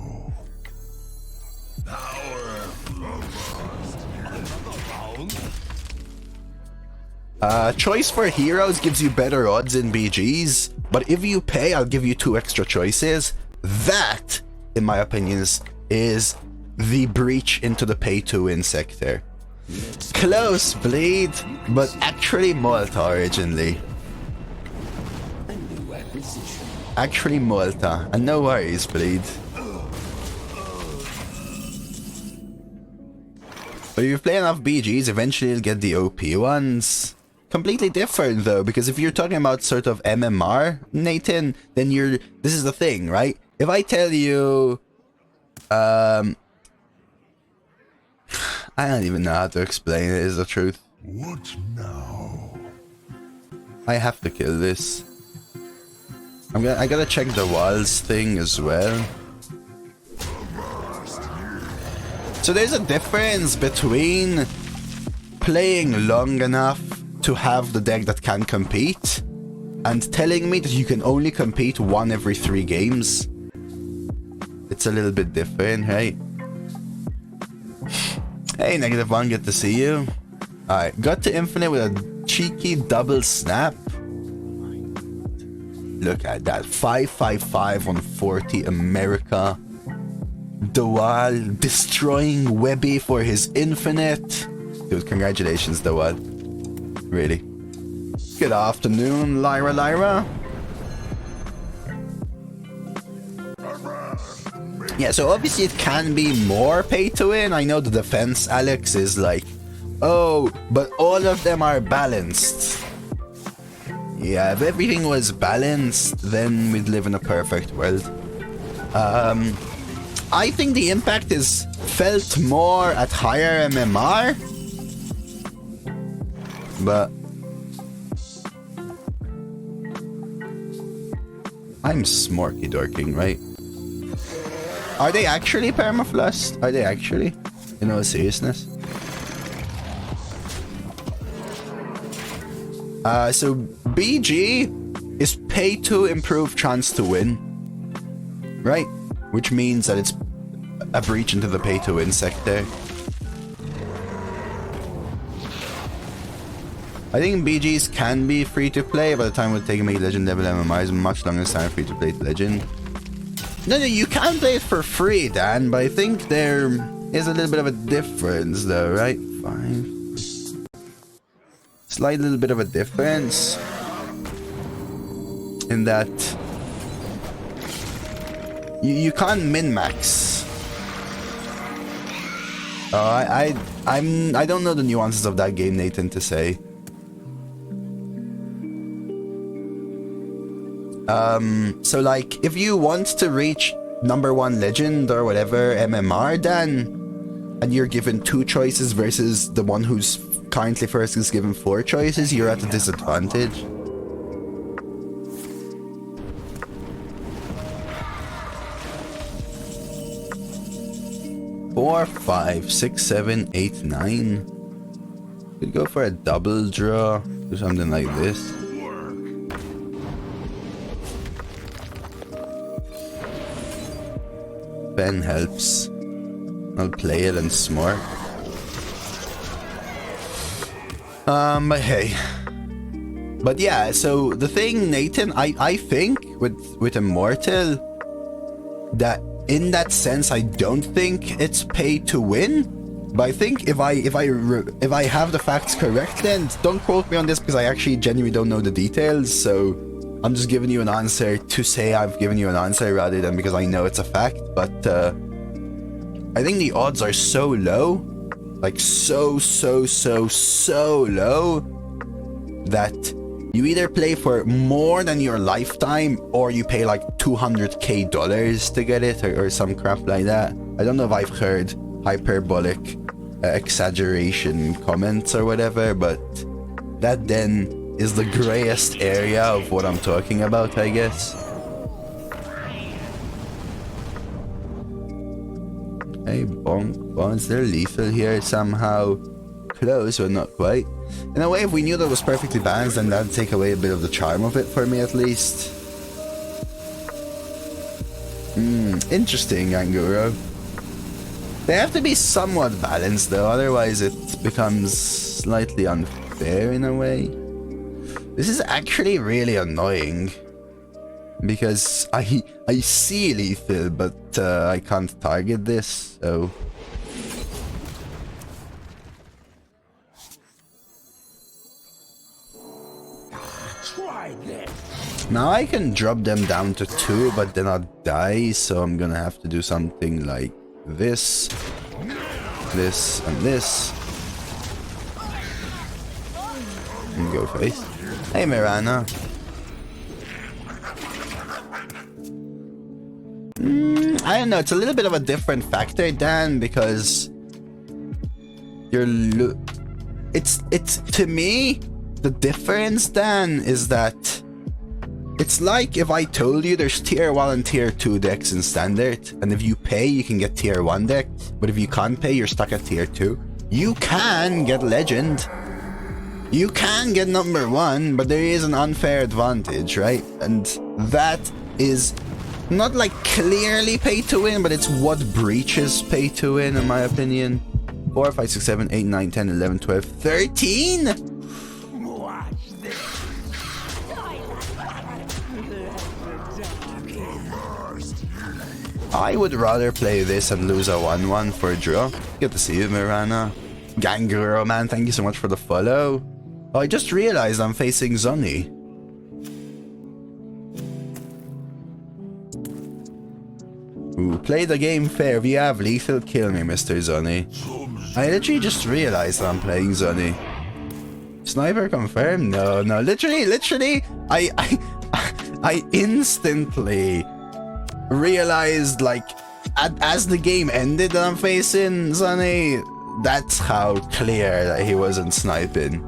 Choice for heroes gives you better odds in BGs, but if you pay, I'll give you 2 extra choices. That, in my opinion, is the breach into the pay-to-win sector. Close, Bleed, but actually Malta originally. Actually Malta, and no worries, Bleed. But if you play enough BGs, eventually you'll get the OP ones. Completely different though, because if you're talking about sort of MMR, Nathan, then this is the thing, right? If I tell you, I don't even know how to explain it, is the truth. What now? I have to kill this. I gotta check the walls thing as well. So there's a difference between playing long enough to have the deck that can compete and telling me that you can only compete 1 every 3 games. It's a little bit different, right? Hey, -1, good to see you. Alright, got to Infinite with a cheeky double snap. Look at that, 555 on 40 America. Dawal destroying Webby for his Infinite. Dude, congratulations, Dawal. Really. Good afternoon, Lyra. Yeah, so obviously it can be more pay to win. I know the defense, Alex, is like, oh, but all of them are balanced. Yeah, if everything was balanced, then we'd live in a perfect world. I think the impact is felt more at higher MMR. But I'm smorky dorking, right? Are they actually permaflossed? Are they actually? In all seriousness? So BG is pay to improve chance to win, right? Which means that it's a breach into the pay to win sector. I think BGs can be free to play. By the time it would take to make legend level MMRs, much longer time free to play to legend. No, you can play it for free, Dan, but I think there is a little bit of a difference though, right? 5. Slight little bit of a difference in that you can't min-max. I don't know the nuances of that game, Nathan, to say. So like, if you want to reach #1 legend or whatever MMR, Dan, and you're given 2 choices versus the one who's currently first is given 4 choices, you're at a disadvantage. 4, 5, 6, 7, 8, 9. Could go for a double draw. Do something like this. Pen helps. I'll play it and smart. But hey. But yeah, so the thing, Nathan, I think with Immortal, that in that sense, I don't think it's pay to win. But I think if I have the facts correct, then don't quote me on this because I actually genuinely don't know the details. So I'm just giving you an answer to say I've given you an answer rather than because I know it's a fact. But I think the odds are so low, like so low, that you either play for more than your lifetime or you pay like $200K to get it or some crap like that. I don't know if I've heard hyperbolic exaggeration comments or whatever, but that then is the grayest area of what I'm talking about, I guess. Hey, bonk, bonks, they're lethal here somehow. Close, but not quite. In a way, if we knew that was perfectly balanced, then that'd take away a bit of the charm of it for me, at least. Interesting, Anguro. They have to be somewhat balanced, though, otherwise it becomes slightly unfair in a way. This is actually really annoying, because I see lethal, but I can't target this, so... Now I can drop them down to 2, but then I'll die, so I'm gonna have to do something like this, this, and this. And go face. Hey, Mirana. I don't know, it's a little bit of a different factor, Dan, because you're it's to me, the difference, Dan, is that it's like if I told you there's tier 1 and tier 2 decks in standard, and if you pay, you can get tier 1 deck, but if you can't pay, you're stuck at tier 2. You can get legend. You can get number 1, but there is an unfair advantage, right? And that is not like clearly pay to win, but it's what breaches pay to win, in my opinion. 4, 5, 6, 7, 8, 9, 10, 11, 12, 13? I would rather play this and lose a 1-1 for a draw. Good to see you, Mirana. Ganguro, man, thank you so much for the follow. Oh, I just realized I'm facing Zoni. Ooh, play the game fair. If you have lethal, kill me, Mr. Zoni. I literally just realized I'm playing Zoni. Sniper confirmed? No, literally, I instantly realized, like, as the game ended that I'm facing Zoni, that's how clear that he wasn't sniping.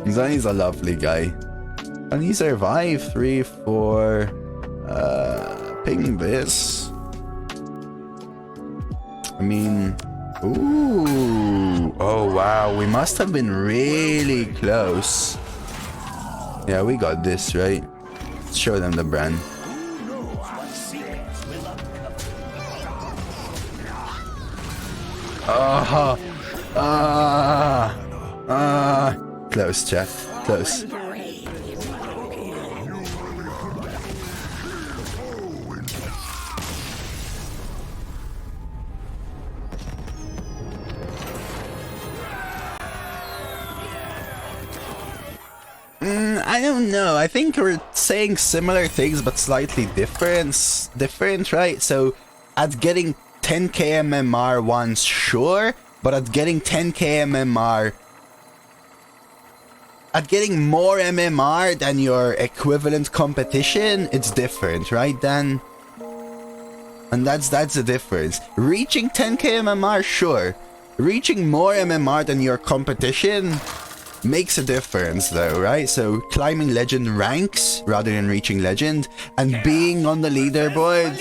Zoni's a lovely guy. And he survived 3, 4. Ping this. I mean, ooh. Oh wow, we must have been really close. Yeah, we got this, right? Let's show them the Brann. Close, chat. Close. I don't know. I think we're saying similar things but slightly different, right? So at getting 10k MMR once, sure, but at getting 10k MMR, at getting more MMR than your equivalent competition, it's different, right, Dan? And that's the difference. Reaching 10k MMR, sure. Reaching more MMR than your competition, makes a difference though, right? So climbing legend ranks rather than reaching legend, and being on the leaderboard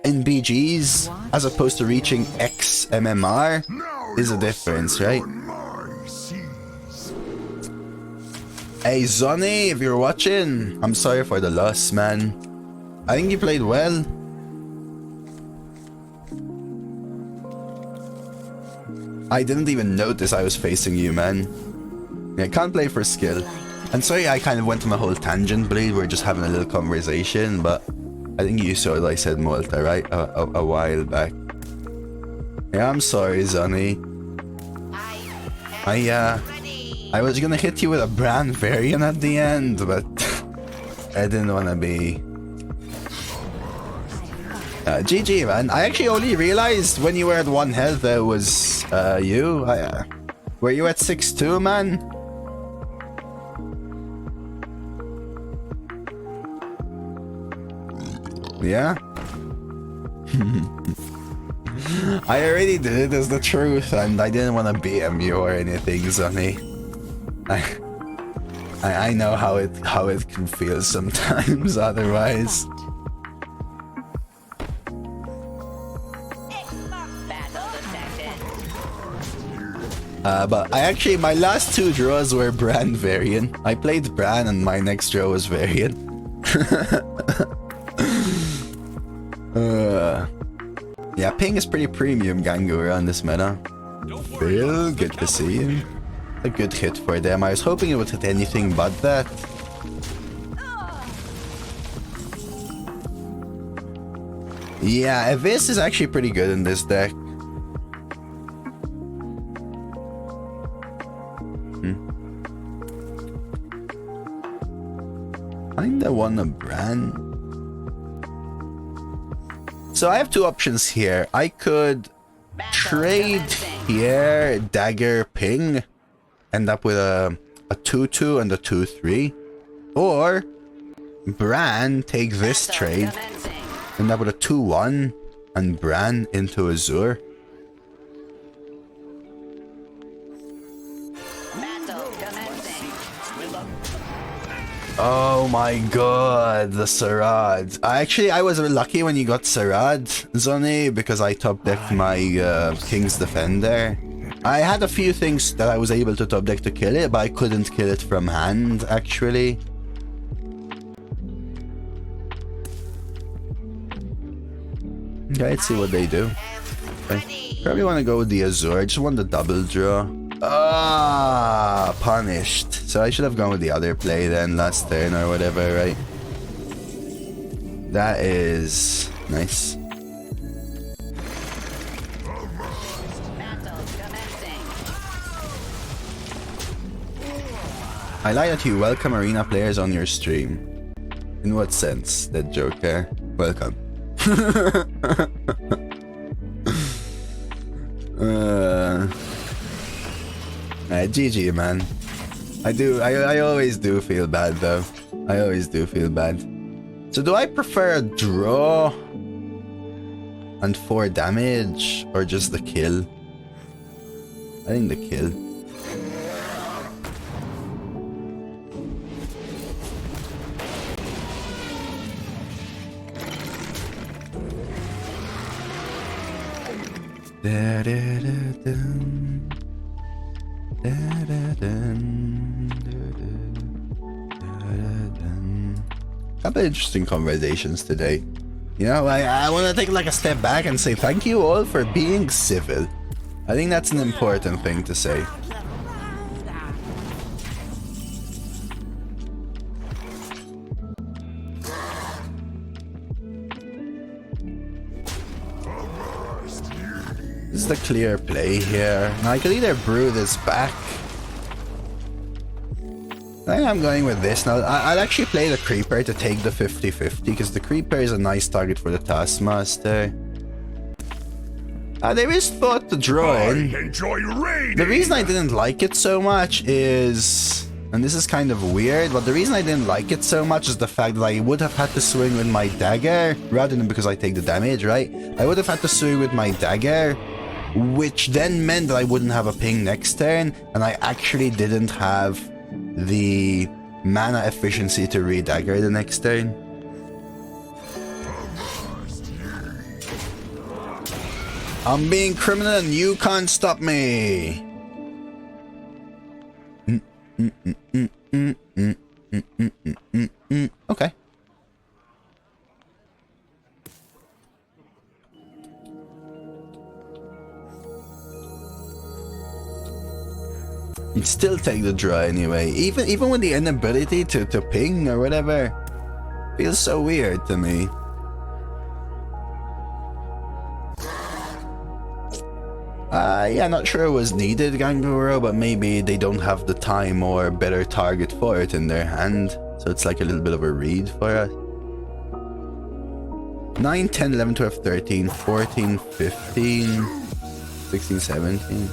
in BGs as opposed to reaching X MMR is a difference, right? Hey Zonny, if you're watching, I'm sorry for the loss, man. I think you played well. I didn't even notice I was facing you, man. Yeah, can't play for skill. And sorry I kind of went on a whole tangent, Bleed. We were just having a little conversation, but I think you saw that I said Malta, right? A while back. Yeah, I'm sorry, Zonny. I was gonna hit you with a Brann Varian at the end, but I didn't wanna be... GG, man. I actually only realized when you were at 1 health that was you. Were you at 6-2, man? Yeah? I already did it, is the truth, and I didn't want to BM you or anything, Zonny. I know how it can feel sometimes otherwise. But my last 2 draws were Brann Varian. I played Brann and my next draw was Varian. Yeah, ping is pretty premium, Gangu, on this meta. Phil, good to see you. A good hit for them. I was hoping it would hit anything but that. Yeah, Abyss is actually pretty good in this deck. Kinda want a Brann. So I have 2 options here. I could trade here, dagger, ping, end up with a 2-2 and a 2-3. Or Brann, take this trade, end up with a 2-1 and Brann into Azure. Oh my god, the Sarad. I was lucky when you got Sarad, Zonny, because I top decked my King's Defender. I had a few things that I was able to top deck to kill it, but I couldn't kill it from hand, actually. Okay, let's see what they do. Okay. Probably want to go with the Azure, I just want the double draw. Ah, punished. So I should have gone with the other play then last turn or whatever, right? That is nice. I like that you welcome arena players on your stream. In what sense, that Joker? Welcome. GG, man. I always do feel bad though. I always do feel bad. So do I prefer a draw and 4 damage or just the kill? I think the kill. Couple interesting conversations today. You know, I want to take like a step back and say thank you all for being civil. I think that's an important thing to say. This is the clear play here. Now I could either brew this back. I think I'm going with this. Now I'll actually play the Creeper to take the 50-50 because the Creeper is a nice target for the Taskmaster. There is thought to draw in. The reason I didn't like it so much is, and this is kind of weird, but the reason I didn't like it so much is the fact that I would have had to swing with my dagger rather than because I take the damage, right? I would have had to swing with my dagger which then meant that I wouldn't have a ping next turn, and I actually didn't have the mana efficiency to re-dagger the next turn. I'm being criminal and you can't stop me. Okay. You'd still take the draw anyway, even with the inability to ping or whatever. Feels so weird to me. Yeah, not sure it was needed, Ganguro, but maybe they don't have the time or better target for it in their hand. So it's like a little bit of a read for us. 9, 10, 11, 12, 13, 14, 15, 16, 17.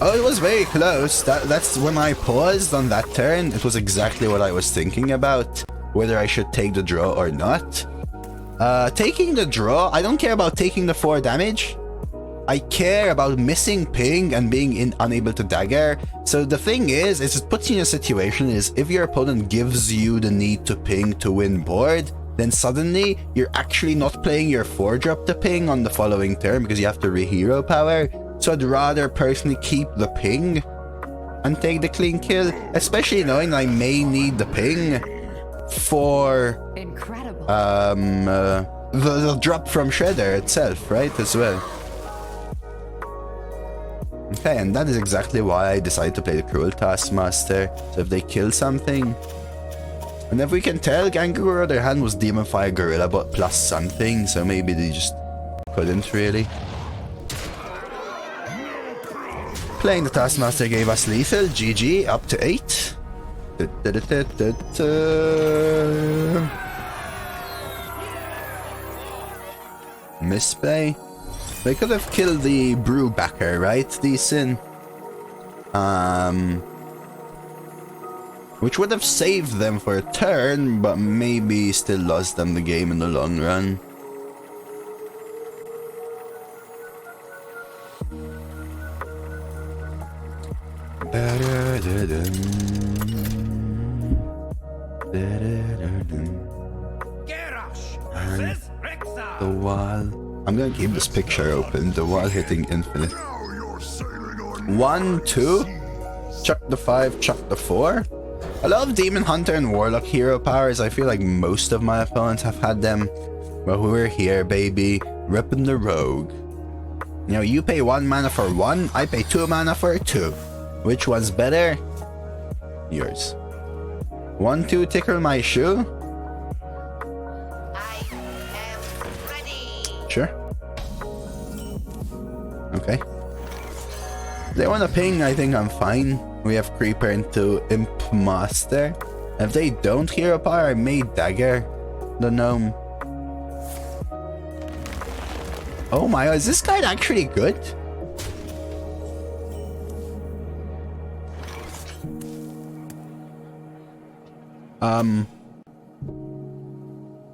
Oh, it was very close. That's when I paused on that turn. It was exactly what I was thinking about. Whether I should take the draw or not. Taking the draw, I don't care about taking the 4 damage. I care about missing ping and being unable to dagger. So the thing is it puts you in a situation is if your opponent gives you the need to ping to win board, then suddenly you're actually not playing your 4-drop to ping on the following turn because you have to re-hero power. So I'd rather personally keep the ping and take the clean kill, especially knowing I may need the ping for Incredible. the drop from Shredder itself, right, as well. Okay, and that is exactly why I decided to play the Cruel Taskmaster. So if they kill something, and if we can tell, Ganguro, their hand was Demon Fire Gorilla but plus something, so maybe they just couldn't really. Playing the Taskmaster gave us lethal, GG, up to 8. Misplay. They could have killed the Brewbacker, right? Decent. Which would have saved them for a turn, but maybe still lost them the game in the long run. And the wall. I'm gonna keep this picture open. The wall hitting infinite. 1, 2. Chuck the 5, chuck the 4. I love Demon Hunter and Warlock hero powers. I feel like most of my opponents have had them. But we're here, baby. Repping the Rogue. You know, you pay 1 mana for 1. I pay 2 mana for 2. Which one's better? Yours. 1, 2, tickle my shoe. I am ready. Sure. Okay. They want a ping, I think I'm fine. We have Creeper into Imp Master. If they don't hero power, I may dagger the gnome. Oh my god, is this guy actually good?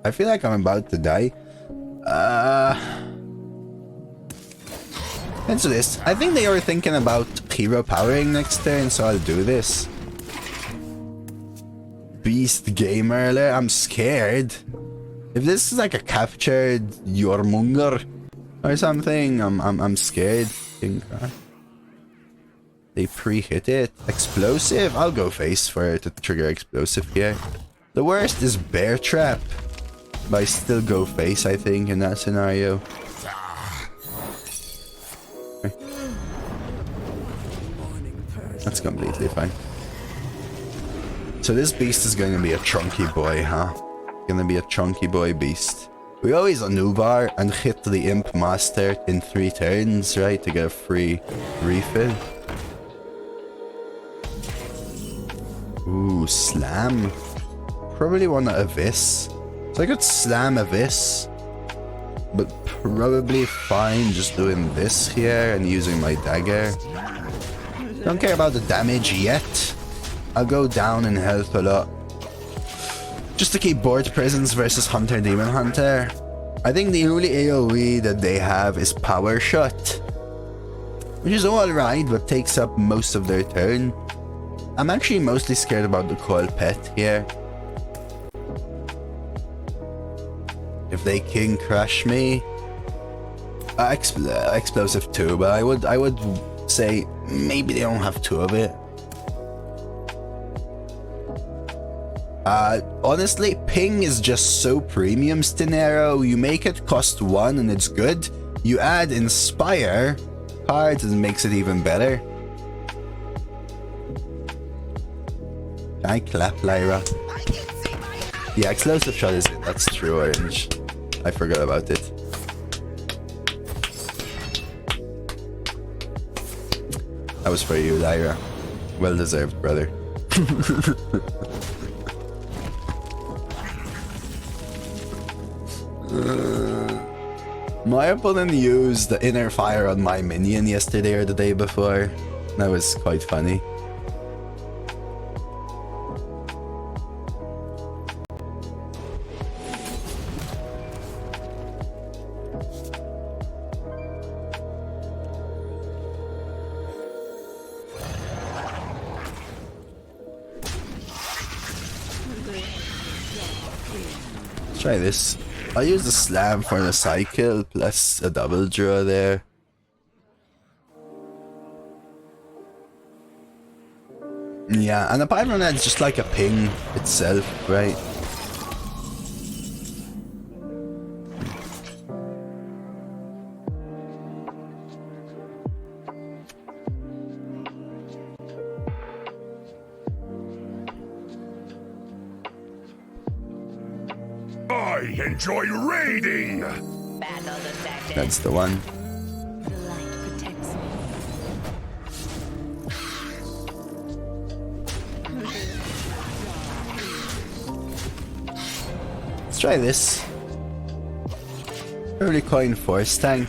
I feel like I'm about to die. Let's do this. I think they were thinking about hero powering next turn, so I'll do this. Beast Gamer, I'm scared. If this is like a captured Jormungandr or something, I'm scared. They pre-hit it. Explosive? I'll go face for it to trigger explosive here. The worst is Bear Trap. But I still go face, I think, in that scenario. Okay. That's completely fine. So this beast is going to be a chunky boy, huh? Gonna be a chunky boy beast. We always Anubar and hit the Imp Master in 3 turns, right? To get a free refill. Ooh, slam. Probably want to Abyss. So I could slam Abyss. But probably fine just doing this here and using my dagger. Don't care about the damage yet. I'll go down in health a lot. just to keep board presence versus Hunter Demon Hunter. I think the only AoE that they have is Power Shot, which is alright, but takes up most of their turn. I'm actually mostly scared about the Coil Pet here. If they King Crush me, explosive too, but I would say maybe they don't have 2 of it. Honestly, Ping is just so premium, Stinero. You make it cost 1 and it's good. You add Inspire cards and it makes it even better. Can I clap, Lyra? Yeah, explosive shot is it. That's true, Orange. I forgot about it. That was for you, Lyra. Well deserved, brother. My opponent used the inner fire on my minion yesterday or the day before. That was quite funny. Let's try this. I'll use the slam for the cycle plus a double draw there. Yeah, and apart from that, it's just like a ping itself, right? I enjoy raiding! That's the one. The light protects me. Let's try this. Early coin force tank.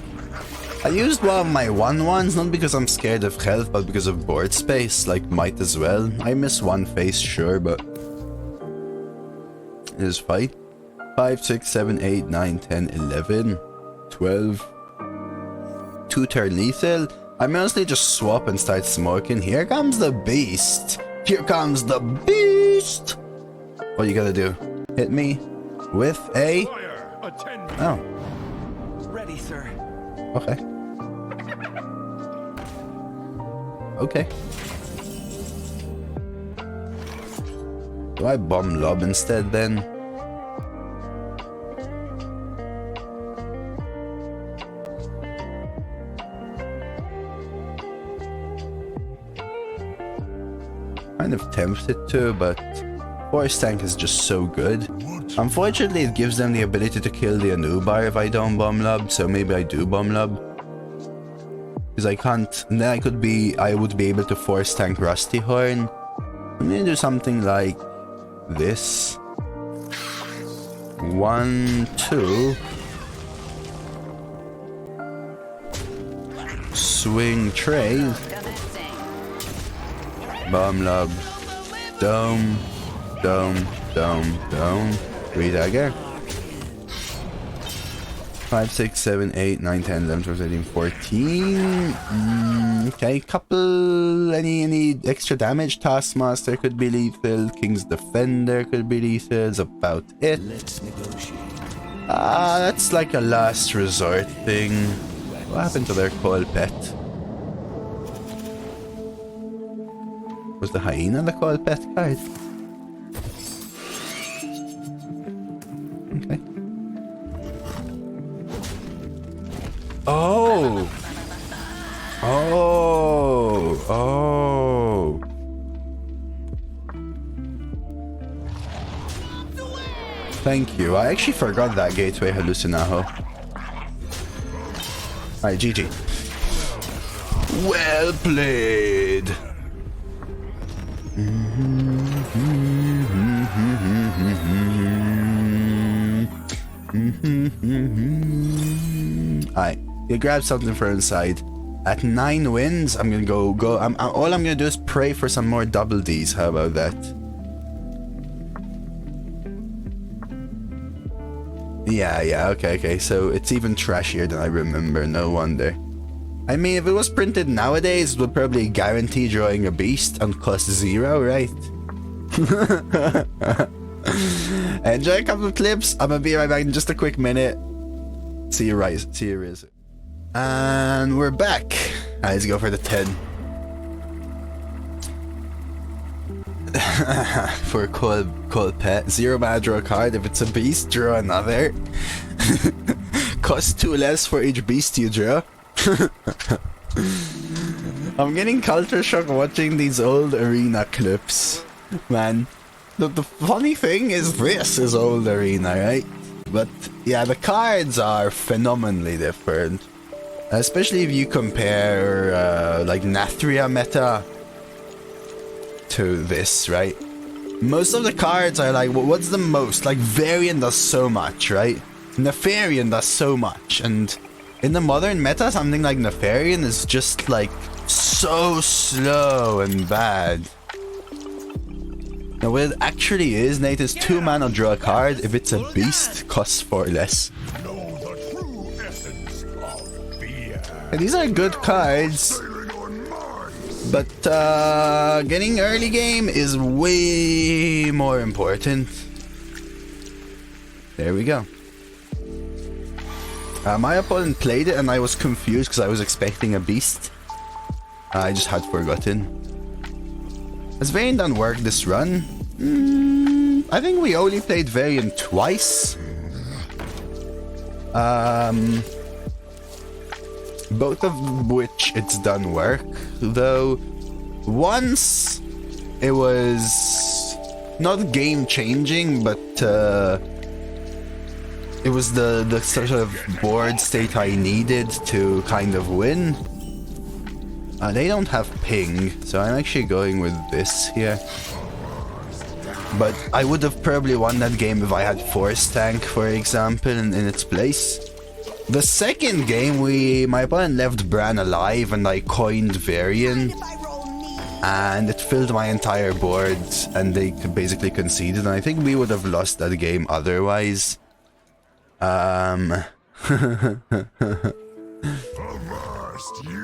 I used one of my 1/1s not because I'm scared of health, but because of board space, like might as well. I miss one face, sure, but it is fine. 5, 6, 7, 8, 9, 10, 11, 12. 2 turn lethal. I mostly just swap and start smoking. Here comes the beast. Here comes the beast. What you gotta do? Hit me with a... Oh. Ready, sir. Okay. Okay. Do I bomb lob instead then? Kind of tempted to, but Force Tank is just so good. Unfortunately, it gives them the ability to kill the Anubar if I don't bomb lob, so maybe I do bomb lob. Because I can't, and then I would be able to Force Tank Rusty Horn. I'm gonna do something like this. 1, 2. Swing trade. Bomb lob. Dome. Dome. Dome. Dome. 3 dagger. 5, 6, 7, 8, 9, 10, 11, 12, 13, 14. Okay, couple. Any extra damage? Taskmaster could be lethal. King's Defender could be lethal. That's about it. Let's negotiate. That's like a last resort thing. What happened to their coil pet? Was the hyena the coil pet card? Okay. Oh! Oh! Oh! Thank you. I actually forgot that Gateway Hallucinaho. Alright, GG. Well played! Alright, you grab something for inside. At 9 wins, I'm gonna go. All I'm gonna do is pray for some more double Ds. How about that? Yeah, okay. So it's even trashier than I remember, no wonder. I mean, if it was printed nowadays, it would probably guarantee drawing a beast on cost 0, right? Enjoy a couple of clips. I'm gonna be right back in just a quick minute. See you, Riz. And we're back. Let's go for the 10. For a cold pet. 0 mana, draw a card. If it's a beast, draw another. Cost 2 less for each beast you draw. I'm getting culture shock watching these old arena clips. Man, the funny thing is this is old arena, right? But yeah, the cards are phenomenally different. Especially if you compare like Nathria meta to this, right? Most of the cards are like, well, what's the most? Like Varian does so much, right? Nefarian does so much, and in the modern meta, something like Nefarian is just like so slow and bad. Now what it actually is, Nate, is 2 mana, draw a card. If it's a beast, costs 4 less. Know the true essence of fear. And these are good cards, Sailing on my sea. but getting early game is way more important. There we go. My opponent played it and I was confused because I was expecting a beast. I just had forgotten. Has Varian done work this run? I think we only played Varian twice. Both of which it's done work. Though once it was not game changing, but it was the sort of board state I needed to kind of win. They don't have ping, so I'm actually going with this here. But I would have probably won that game if I had Force Tank, for example, in its place. The second game, my opponent left Brann alive and I coined Varian. And it filled my entire board and they basically conceded. And I think we would have lost that game otherwise. Avast ye.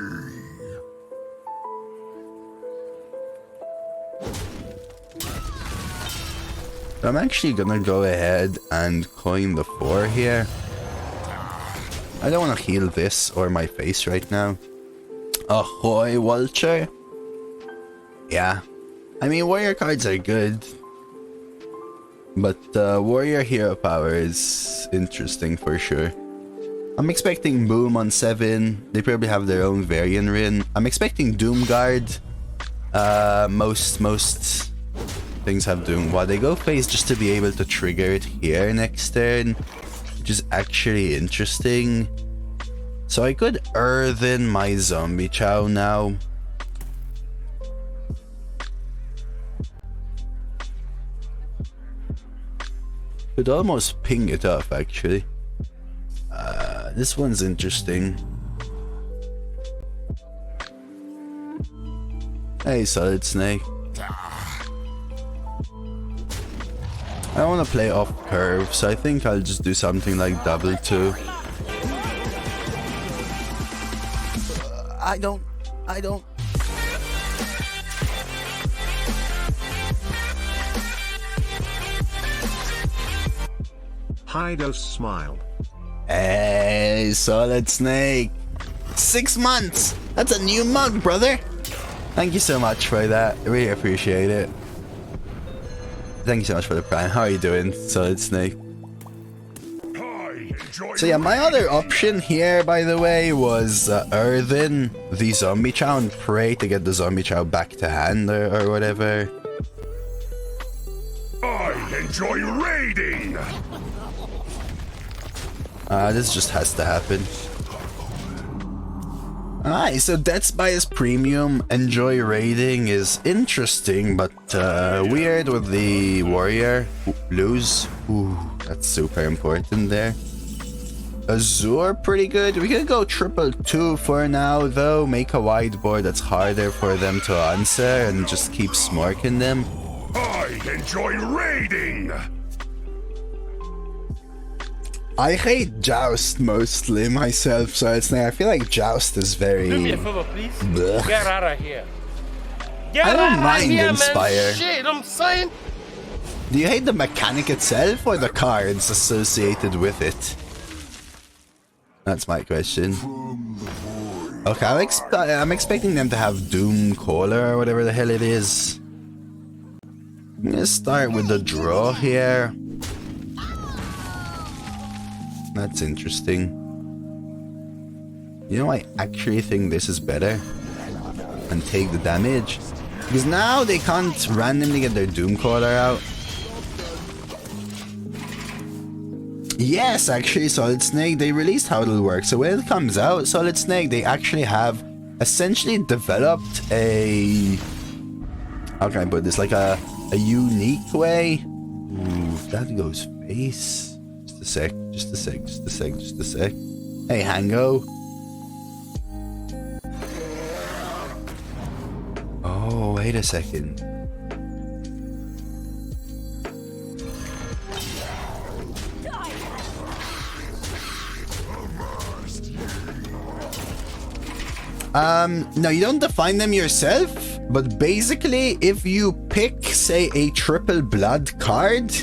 I'm actually gonna go ahead and coin the 4 here. I don't want to heal this or my face right now. Ahoy, Vulture. Yeah. I mean, warrior cards are good. But warrior hero power is interesting for sure. I'm expecting Boom on 7. They probably have their own Varian Wrynn. I'm expecting Doomguard. Most things have Doom. While they go face just to be able to trigger it here next turn, which is actually interesting. So I could earthen my Zombie Chow now. Could almost ping it off actually. This one's interesting. Hey, Solid Snake. I don't want to play off curve, so I think I'll just do something like double 2. I don't. Hidos smiled. Hey, Solid Snake. 6 months. That's a new mug, brother. Thank you so much for that. I really appreciate it. Thank you so much for the prime. How are you doing, Solid Snake? So yeah, my other option here, by the way, was earthen the Zombie Chow and pray to get the Zombie Chow back to hand or whatever. I enjoy raiding. This just has to happen. Alright, so Death's Bias Premium, Enjoy Raiding is interesting, but weird with the Warrior. Lose. Ooh, that's super important there. Azure, pretty good. We can go 2/2 for now, though. Make a wide board that's harder for them to answer and just keep smorking them. I enjoy raiding. I hate Joust mostly myself, so it's like, I feel like Joust is very... Do me a favor, please. Blech. Get out of here. Get I don't out mind of here, Inspire. man. Shit, I'm saying. Do you hate the mechanic itself or the cards associated with it? That's my question. Okay, I'm expecting them to have Doom Caller or whatever the hell it is. I'm gonna start with the draw here. That's interesting. You know, I actually think this is better. And take the damage. Because now they can't randomly get their Doom Caller out. Yes, actually, Solid Snake, they released how it'll work. So when it comes out, Solid Snake, they actually have essentially developed a... How can I put this? Like a unique way. Ooh, that goes face. Just a sec, just a sec, just a sec, just a sec. Hey, Hango. Oh, wait a second. No, you don't define them yourself, but basically, if you pick, say, a triple blood card,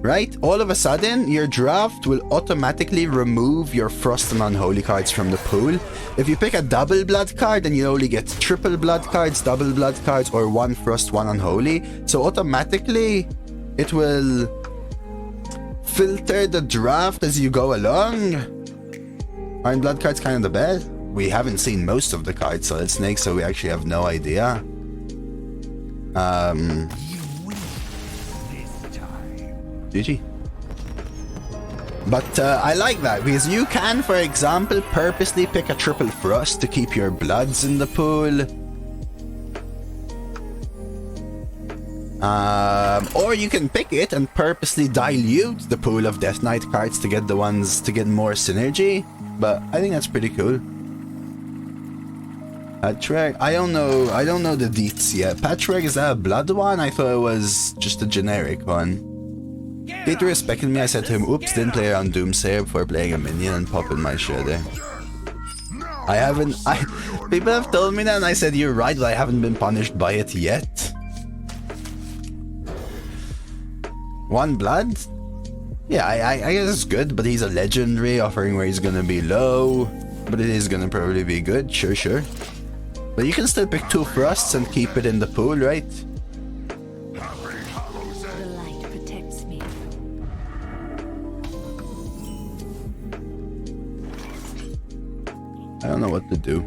right, all of a sudden, your draft will automatically remove your Frost and Unholy cards from the pool. If you pick a double blood card, then you only get triple blood cards, double blood cards, or one Frost, one Unholy. So automatically, it will filter the draft as you go along. Iron blood cards kind of the best. We haven't seen most of the cards, Solid Snake, so we actually have no idea. GG. But I like that, because you can, for example, purposely pick a triple Frost to keep your bloods in the pool. Or you can pick it and purposely dilute the pool of Death Knight cards to get the ones to get more synergy. But I think that's pretty cool. Patchwork? I don't know the deets yet. Patchwork, is that a blood one? I thought it was just a generic one. Peter respected me, I said to him, oops, didn't play around Doomsayer before playing a minion and popping my shredder. People have told me that and I said, you're right, but I haven't been punished by it yet. One blood? Yeah, I guess it's good, but he's a legendary, offering where he's gonna be low. But it is gonna probably be good, sure. But you can still pick two Frosts and keep it in the pool, right? The light protects me. I don't know what to do.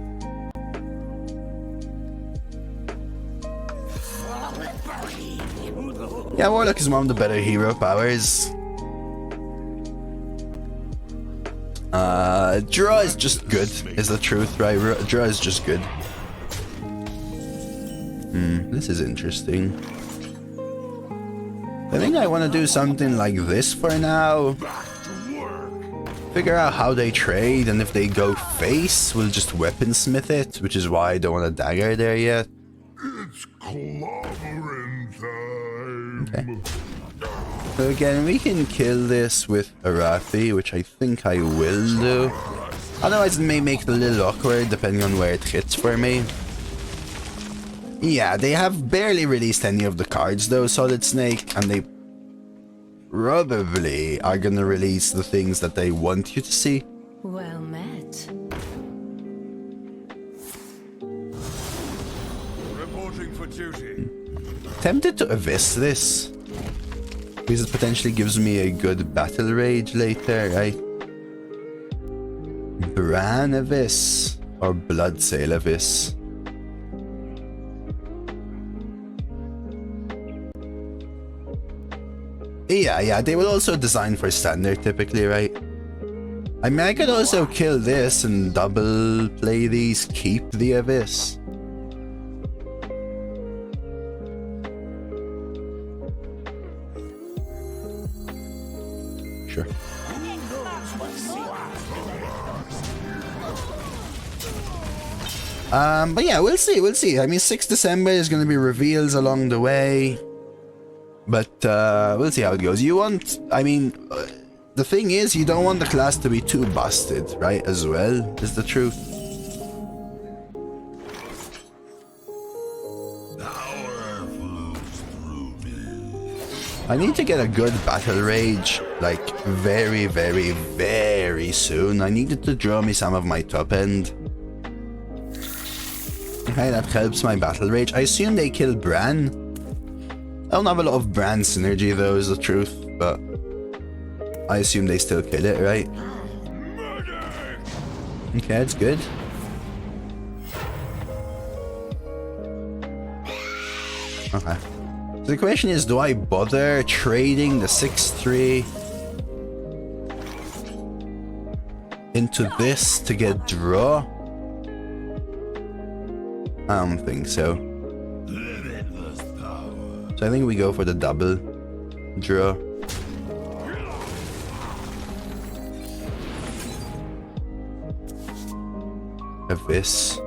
Yeah, Warlock is one of the better hero powers. Draw is just good, is the truth, right? Draw is just good. This is interesting. I think I want to do something like this for now. Figure out how they trade, and if they go face, we'll just weaponsmith it, which is why I don't want a dagger there yet. It's clobbering time. Okay. So again, we can kill this with Arathi, which I think I will do. Otherwise, it may make it a little awkward, depending on where it hits for me. Yeah, they have barely released any of the cards though, Solid Snake, and they probably are gonna release the things that they want you to see. Well met. Reporting for duty. Tempted to Abyss this, because it potentially gives me a good battle rage later, right? Brann Abyss or Bloodsail Abyss. Yeah, they will also design for standard typically, right? I mean, I could also kill this and double play these, keep the Abyss. Sure. But yeah, we'll see. I mean, 6th December is going to be reveals along the way. But we'll see how it goes. You want, I mean, the thing is, you don't want the class to be too busted, right? As well, is the truth. I need to get a good battle rage, like very, very, very soon. I needed to draw me some of my top end. Okay, that helps my battle rage. I assume they kill Brann. I don't have a lot of Brann synergy though, is the truth, but I assume they still kill it, right? Okay, that's good. Okay. So the question is, do I bother trading the 6/3 into this to get draw? I don't think so. So I think we go for the double draw. Have this.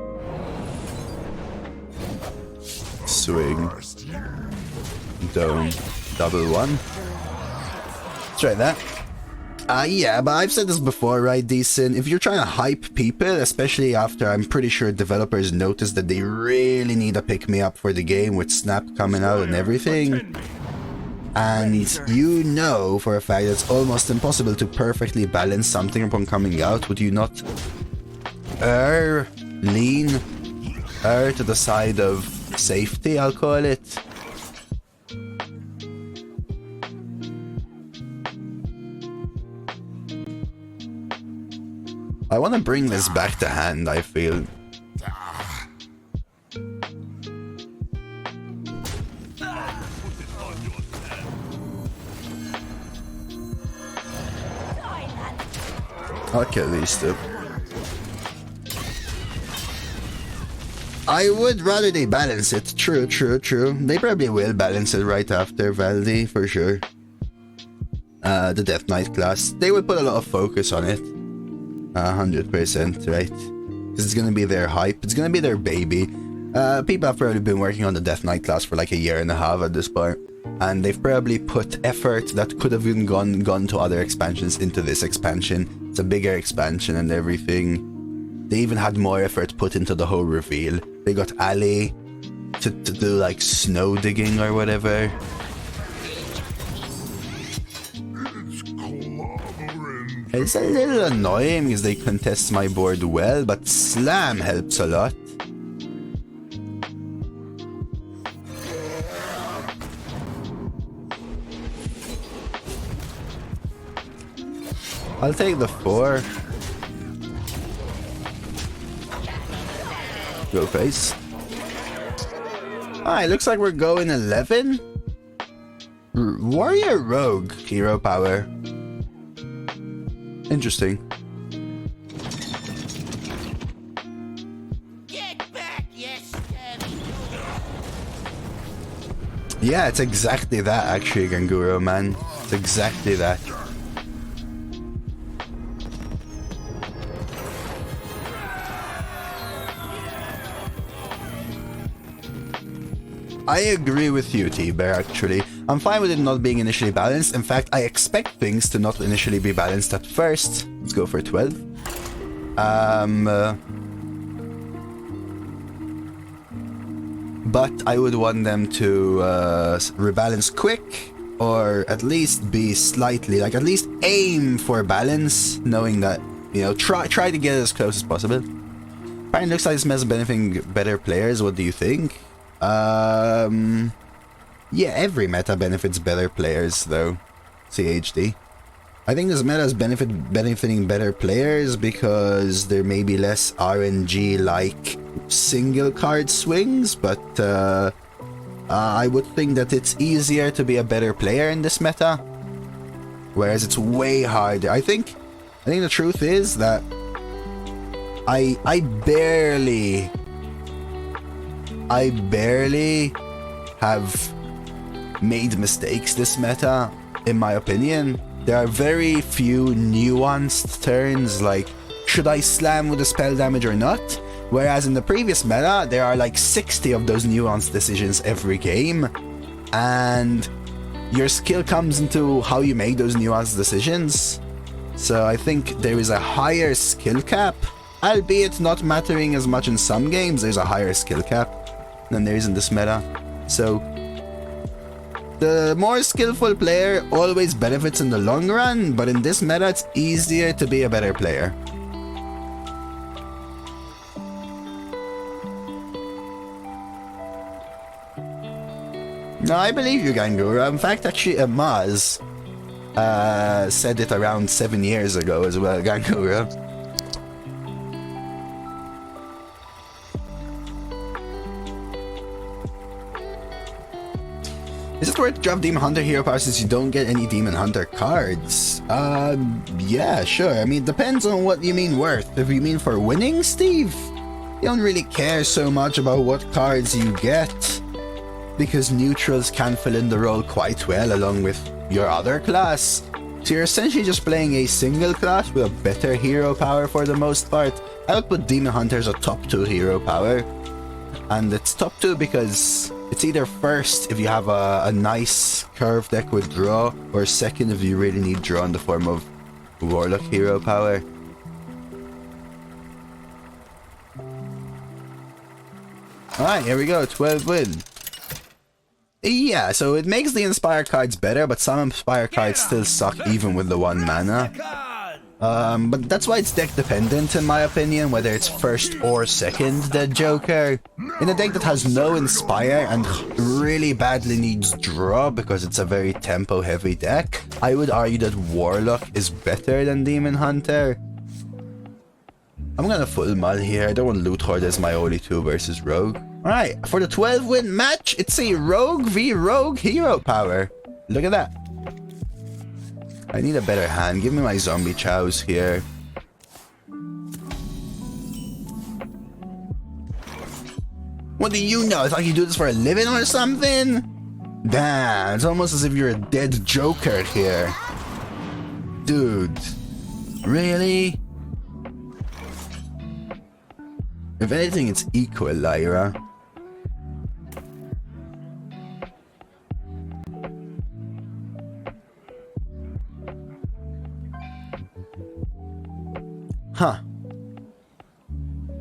Swing. Dome. Double one. Let's try that. Yeah, but I've said this before, right, Decent? If you're trying to hype people, especially after I'm pretty sure developers notice that they really need a pick-me-up for the game with Snap coming out and everything, and you know for a fact it's almost impossible to perfectly balance something upon coming out, would you not lean to the side of safety, I'll call it? I want to bring this back to hand, I feel. I'll kill these two. I would rather they balance it. True, true, true. They probably will balance it right after Valdi, for sure. The Death Knight class. They would put a lot of focus on it. 100%, right? Because it's gonna be their hype. It's gonna be their baby. People have probably been working on the Death Knight class for like 1.5 years at this point. And they've probably put effort that could have even gone to other expansions into this expansion. It's a bigger expansion and everything. They even had more effort put into the whole reveal. They got Ali to do like snow digging or whatever. It's a little annoying because they contest my board well, but Slam helps a lot. I'll take the 4. Go face. Alright, looks like we're going 11. Warrior Rogue hero power. Interesting. Get back, yes, Yeah, it's exactly that actually, Ganguro, man. It's exactly that. I agree with you, T-Bear, actually. I'm fine with it not being initially balanced. In fact, I expect things to not initially be balanced at first. Let's go for 12. But I would want them to rebalance quick, or at least be slightly, like at least aim for balance, knowing that, you know, try to get as close as possible. Apparently looks like this meta is benefiting better players. What do you think? Yeah, every meta benefits better players, though. CHD. I think this meta is benefiting better players because there may be less RNG-like single card swings, but I would think that it's easier to be a better player in this meta, whereas it's way harder. I think the truth is that I barely have made mistakes this meta, in my opinion. There are very few nuanced turns, like, should I slam with the spell damage or not? Whereas in the previous meta, there are like 60 of those nuanced decisions every game. And your skill comes into how you make those nuanced decisions. So I think there is a higher skill cap, albeit not mattering as much in some games. There's a higher skill cap than there is in this meta. So the more skillful player always benefits in the long run, but in this meta it's easier to be a better player. No, I believe you, Gangura. In fact, actually, Maz said it around 7 years ago as well, Gangura. Is it worth to drop Demon Hunter hero power since you don't get any Demon Hunter cards? Yeah, sure. I mean, it depends on what you mean worth. If you mean for winning, Steve, you don't really care so much about what cards you get, because neutrals can fill in the role quite well along with your other class. So you're essentially just playing a single class with a better hero power for the most part. I would put Demon Hunter as a top 2 hero power. And it's top 2 because it's either first if you have a nice curve deck with draw, or second if you really need draw in the form of Warlock hero power. Alright, here we go, 12 win. Yeah, so it makes the Inspire cards better, but some Inspire cards still suck even with the 1 mana. But that's why it's deck dependent in my opinion, whether it's first or second Dead Joker. In a deck that has no Inspire and really badly needs draw because it's a very tempo heavy deck, I would argue that Warlock is better than Demon Hunter. I'm gonna full mull here. I don't want Loot Horde as my only 2 versus Rogue. Alright, for the 12 win match, it's a Rogue v Rogue hero power. Look at that. I need a better hand. Give me my zombie chows here. What do you know? I thought you do this for a living or something? Damn, it's almost as if you're a dead Joker here. Dude. Really? If anything, it's equal, Lyra. Huh.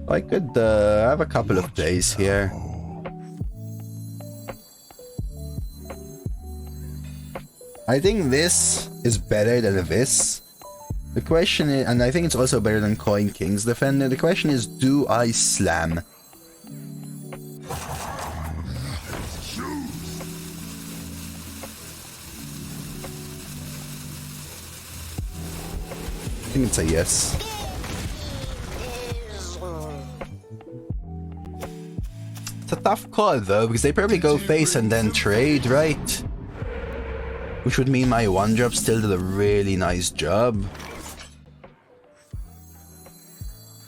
I could have a couple of days here. I think this is better than this. The question is, and I think it's also better than Coin King's Defender. The question is, do I slam? I think it's a yes. It's a tough call though, because they probably go face and then trade, right? Which would mean my 1-drop still did a really nice job.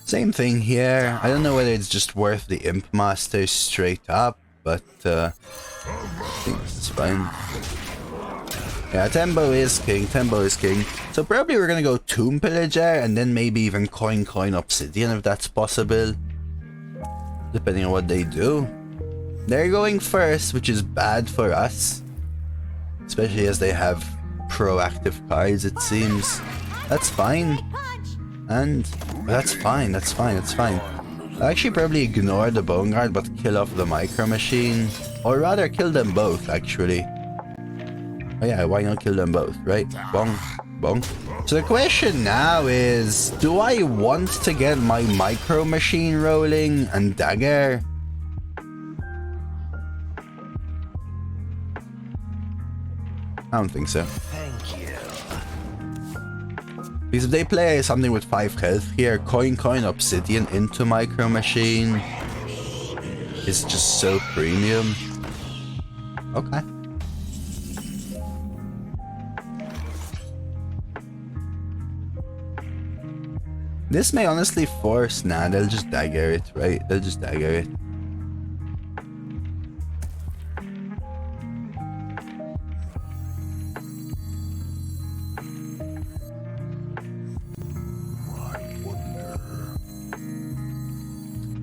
Same thing here. I don't know whether it's just worth the Imp Master straight up, but I think it's fine. Yeah, Tembo is king, Tembo is king. So probably we're gonna go Tomb Pillager and then maybe even Coin Obsidian if that's possible. Depending on what they do. They're going first, which is bad for us. Especially as they have proactive cards, it seems. That's fine. And that's fine, that's fine, that's fine. I'll actually probably ignore the Bone Guard but kill off the Micro Machine. Or rather kill them both, actually. Oh yeah, why not kill them both, right? Bong, bong. So the question now is, do I want to get my Micro Machine rolling and dagger? I don't think so. Thank you. Because if they play something with 5 health here, Coin Obsidian into Micro Machine is just so premium. Okay. This may honestly force... Nah, they'll just dagger it, right? They'll just dagger it.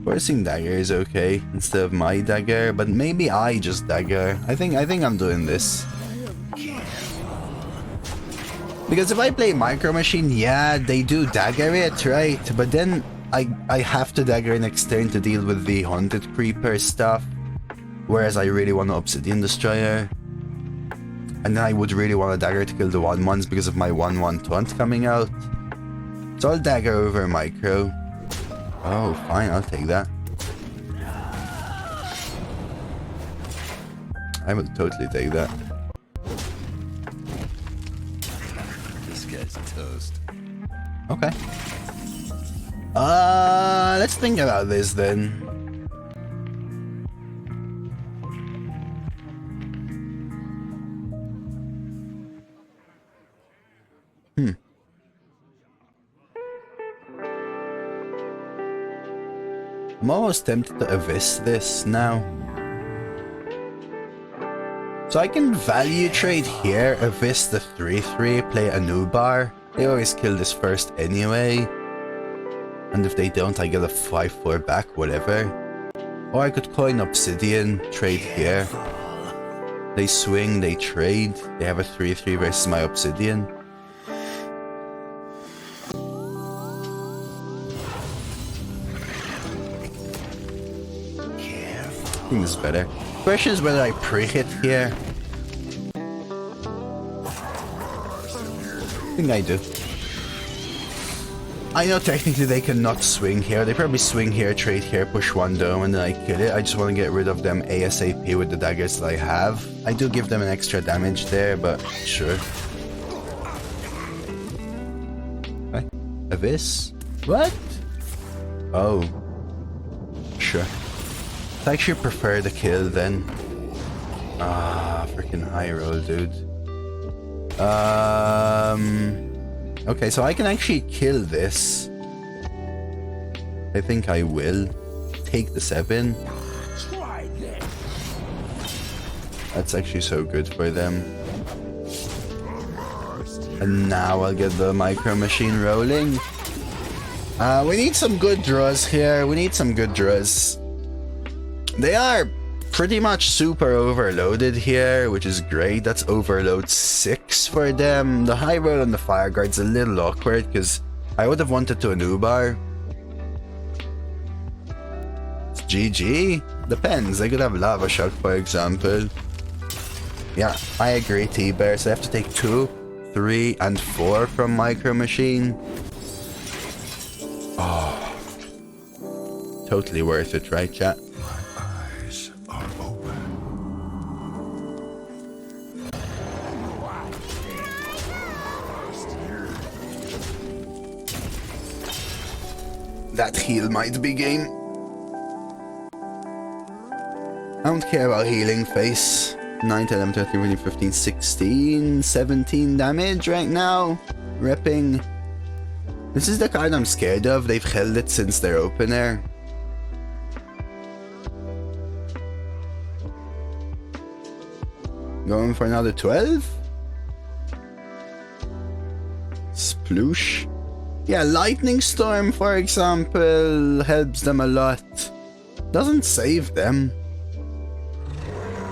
Forcing dagger is okay instead of my dagger, but maybe I just dagger. I think I'm doing this. Because if I play Micro Machine, yeah, they do dagger it, right? But then I have to dagger in next turn to deal with the Haunted Creeper stuff. Whereas I really want to Obsidian Destroyer. And then I would really want a dagger to kill the 1/1s because of my 1/1 taunt coming out. So I'll dagger over Micro. Oh, fine, I'll take that. I will totally take that. This guy's toast. Okay. Let's think about this then. I'm almost tempted to Abyss this now. So I can value trade here, Abyss the 3/3, play a Nubar. They always kill this first anyway. And if they don't, I get a 5/4 back, whatever. Or I could coin Obsidian, trade here. They swing, they trade. They have a 3/3 versus my Obsidian. I think this is better. Question is whether I pre-hit here. I think I do. I know technically they cannot swing here. They probably swing here, trade here, push one dome, and then I kill it. I just want to get rid of them ASAP with the daggers that I have. I do give them an extra damage there, but sure. Okay. Abyss? What? Oh. Sure. I actually prefer the kill then. Ah, freaking high roll, dude. Okay, so I can actually kill this. I think I will. Take the 7. That's actually so good for them. And now I'll get the Micro Machine rolling. We need some good draws here. We need some good draws. They are pretty much super overloaded here, which is great. That's overload 6 for them. The high roll on the fire guard's a little awkward because I would have wanted to a Nubar. It's GG? Depends. They could have Lava Shock, for example. Yeah, I agree, T-Bear. So I have to take 2, 3, and 4 from Micro Machine. Oh. Totally worth it, right, chat? That heal might be game. I don't care about healing face. 9, 10, 11, 13, 14, 15, 16, 17 damage right now. Repping. This is the card I'm scared of. They've held it since their opener. Going for another 12? Sploosh. Yeah, Lightning Storm, for example, helps them a lot. Doesn't save them.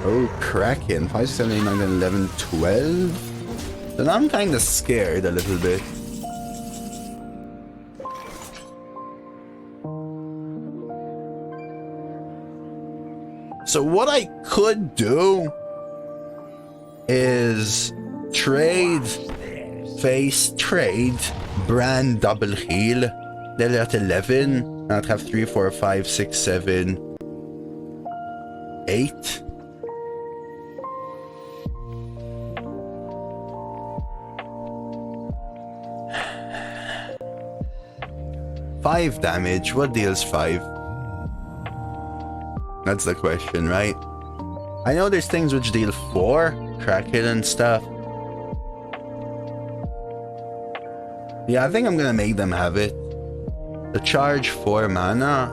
Oh, Kraken. 5, 6, 7, 8, 9, 10, 11, 12. Then I'm kinda scared a little bit. So what I could do is trade, face, trade, Brann double heal. They're at 11. And I'd have 3, 4, 5, 6, 7, 8. Five damage. What deals 5? That's the question, right? I know there's things which deal 4, Kraken and stuff. Yeah, I think I'm gonna make them have it. The charge 4 mana.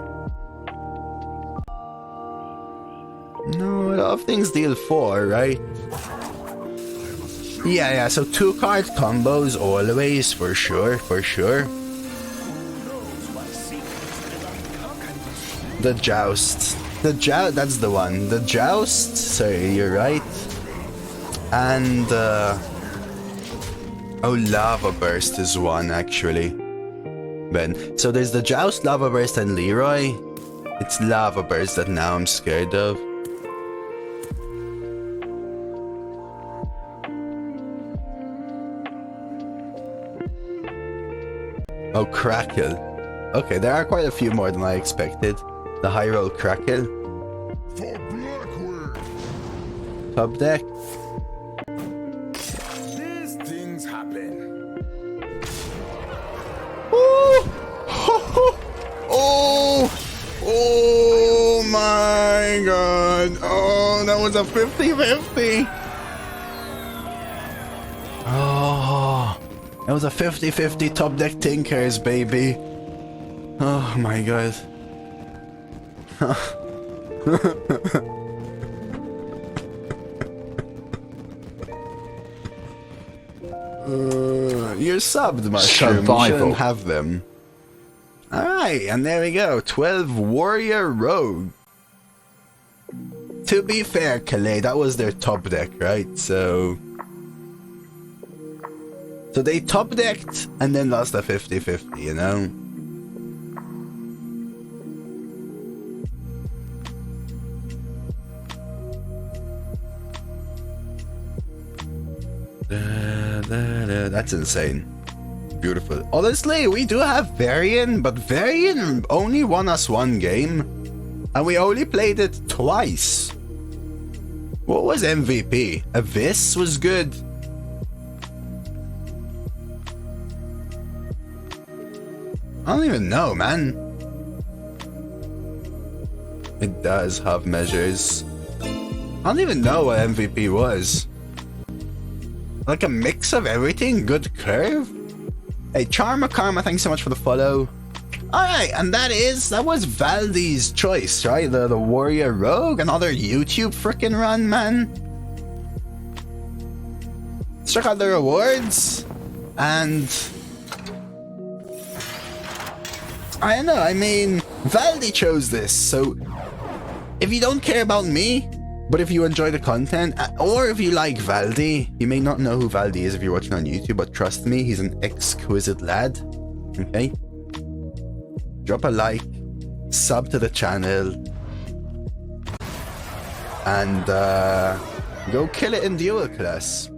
No, a lot of things deal 4, right? Yeah, so 2 card combos always, for sure, for sure. The Joust. That's the one. The Joust, sorry, you're right. And Oh, Lava Burst is one, actually. Ben. So there's the Joust, Lava Burst, and Leroy. It's Lava Burst that now I'm scared of. Oh, Crackle. Okay, there are quite a few more than I expected. The High Roll Crackle. For Blackwood. Top deck. These things happen. Oh! Oh! Oh my god! Oh, that was a 50-50! Oh, that was a 50-50 top deck Tinkers, baby. Oh my god. You're subbed, Mushroom. You shouldn't have them. Alright, and there we go. 12 Warrior Rogue. To be fair, Calais, that was their top deck, right? So they top decked and then lost a 50-50, you know? That's insane. Beautiful. Honestly, we do have Varian, but Varian only won us one game. And we only played it twice. What was MVP? Abyss was good. I don't even know, man. It does have measures. I don't even know what MVP was. Like a mix of everything? Good curve? Hey, Charma Karma, thanks so much for the follow. Alright, and that was Valdi's choice, right? The Warrior Rogue, another YouTube frickin' run, man. Let's check out the rewards. And I don't know, I mean, Valdi chose this, so if you don't care about me, but if you enjoy the content, or if you like Valdi, you may not know who Valdi is if you're watching on YouTube, but trust me, he's an exquisite lad. Okay? Drop a like, sub to the channel, and go kill it in dual class.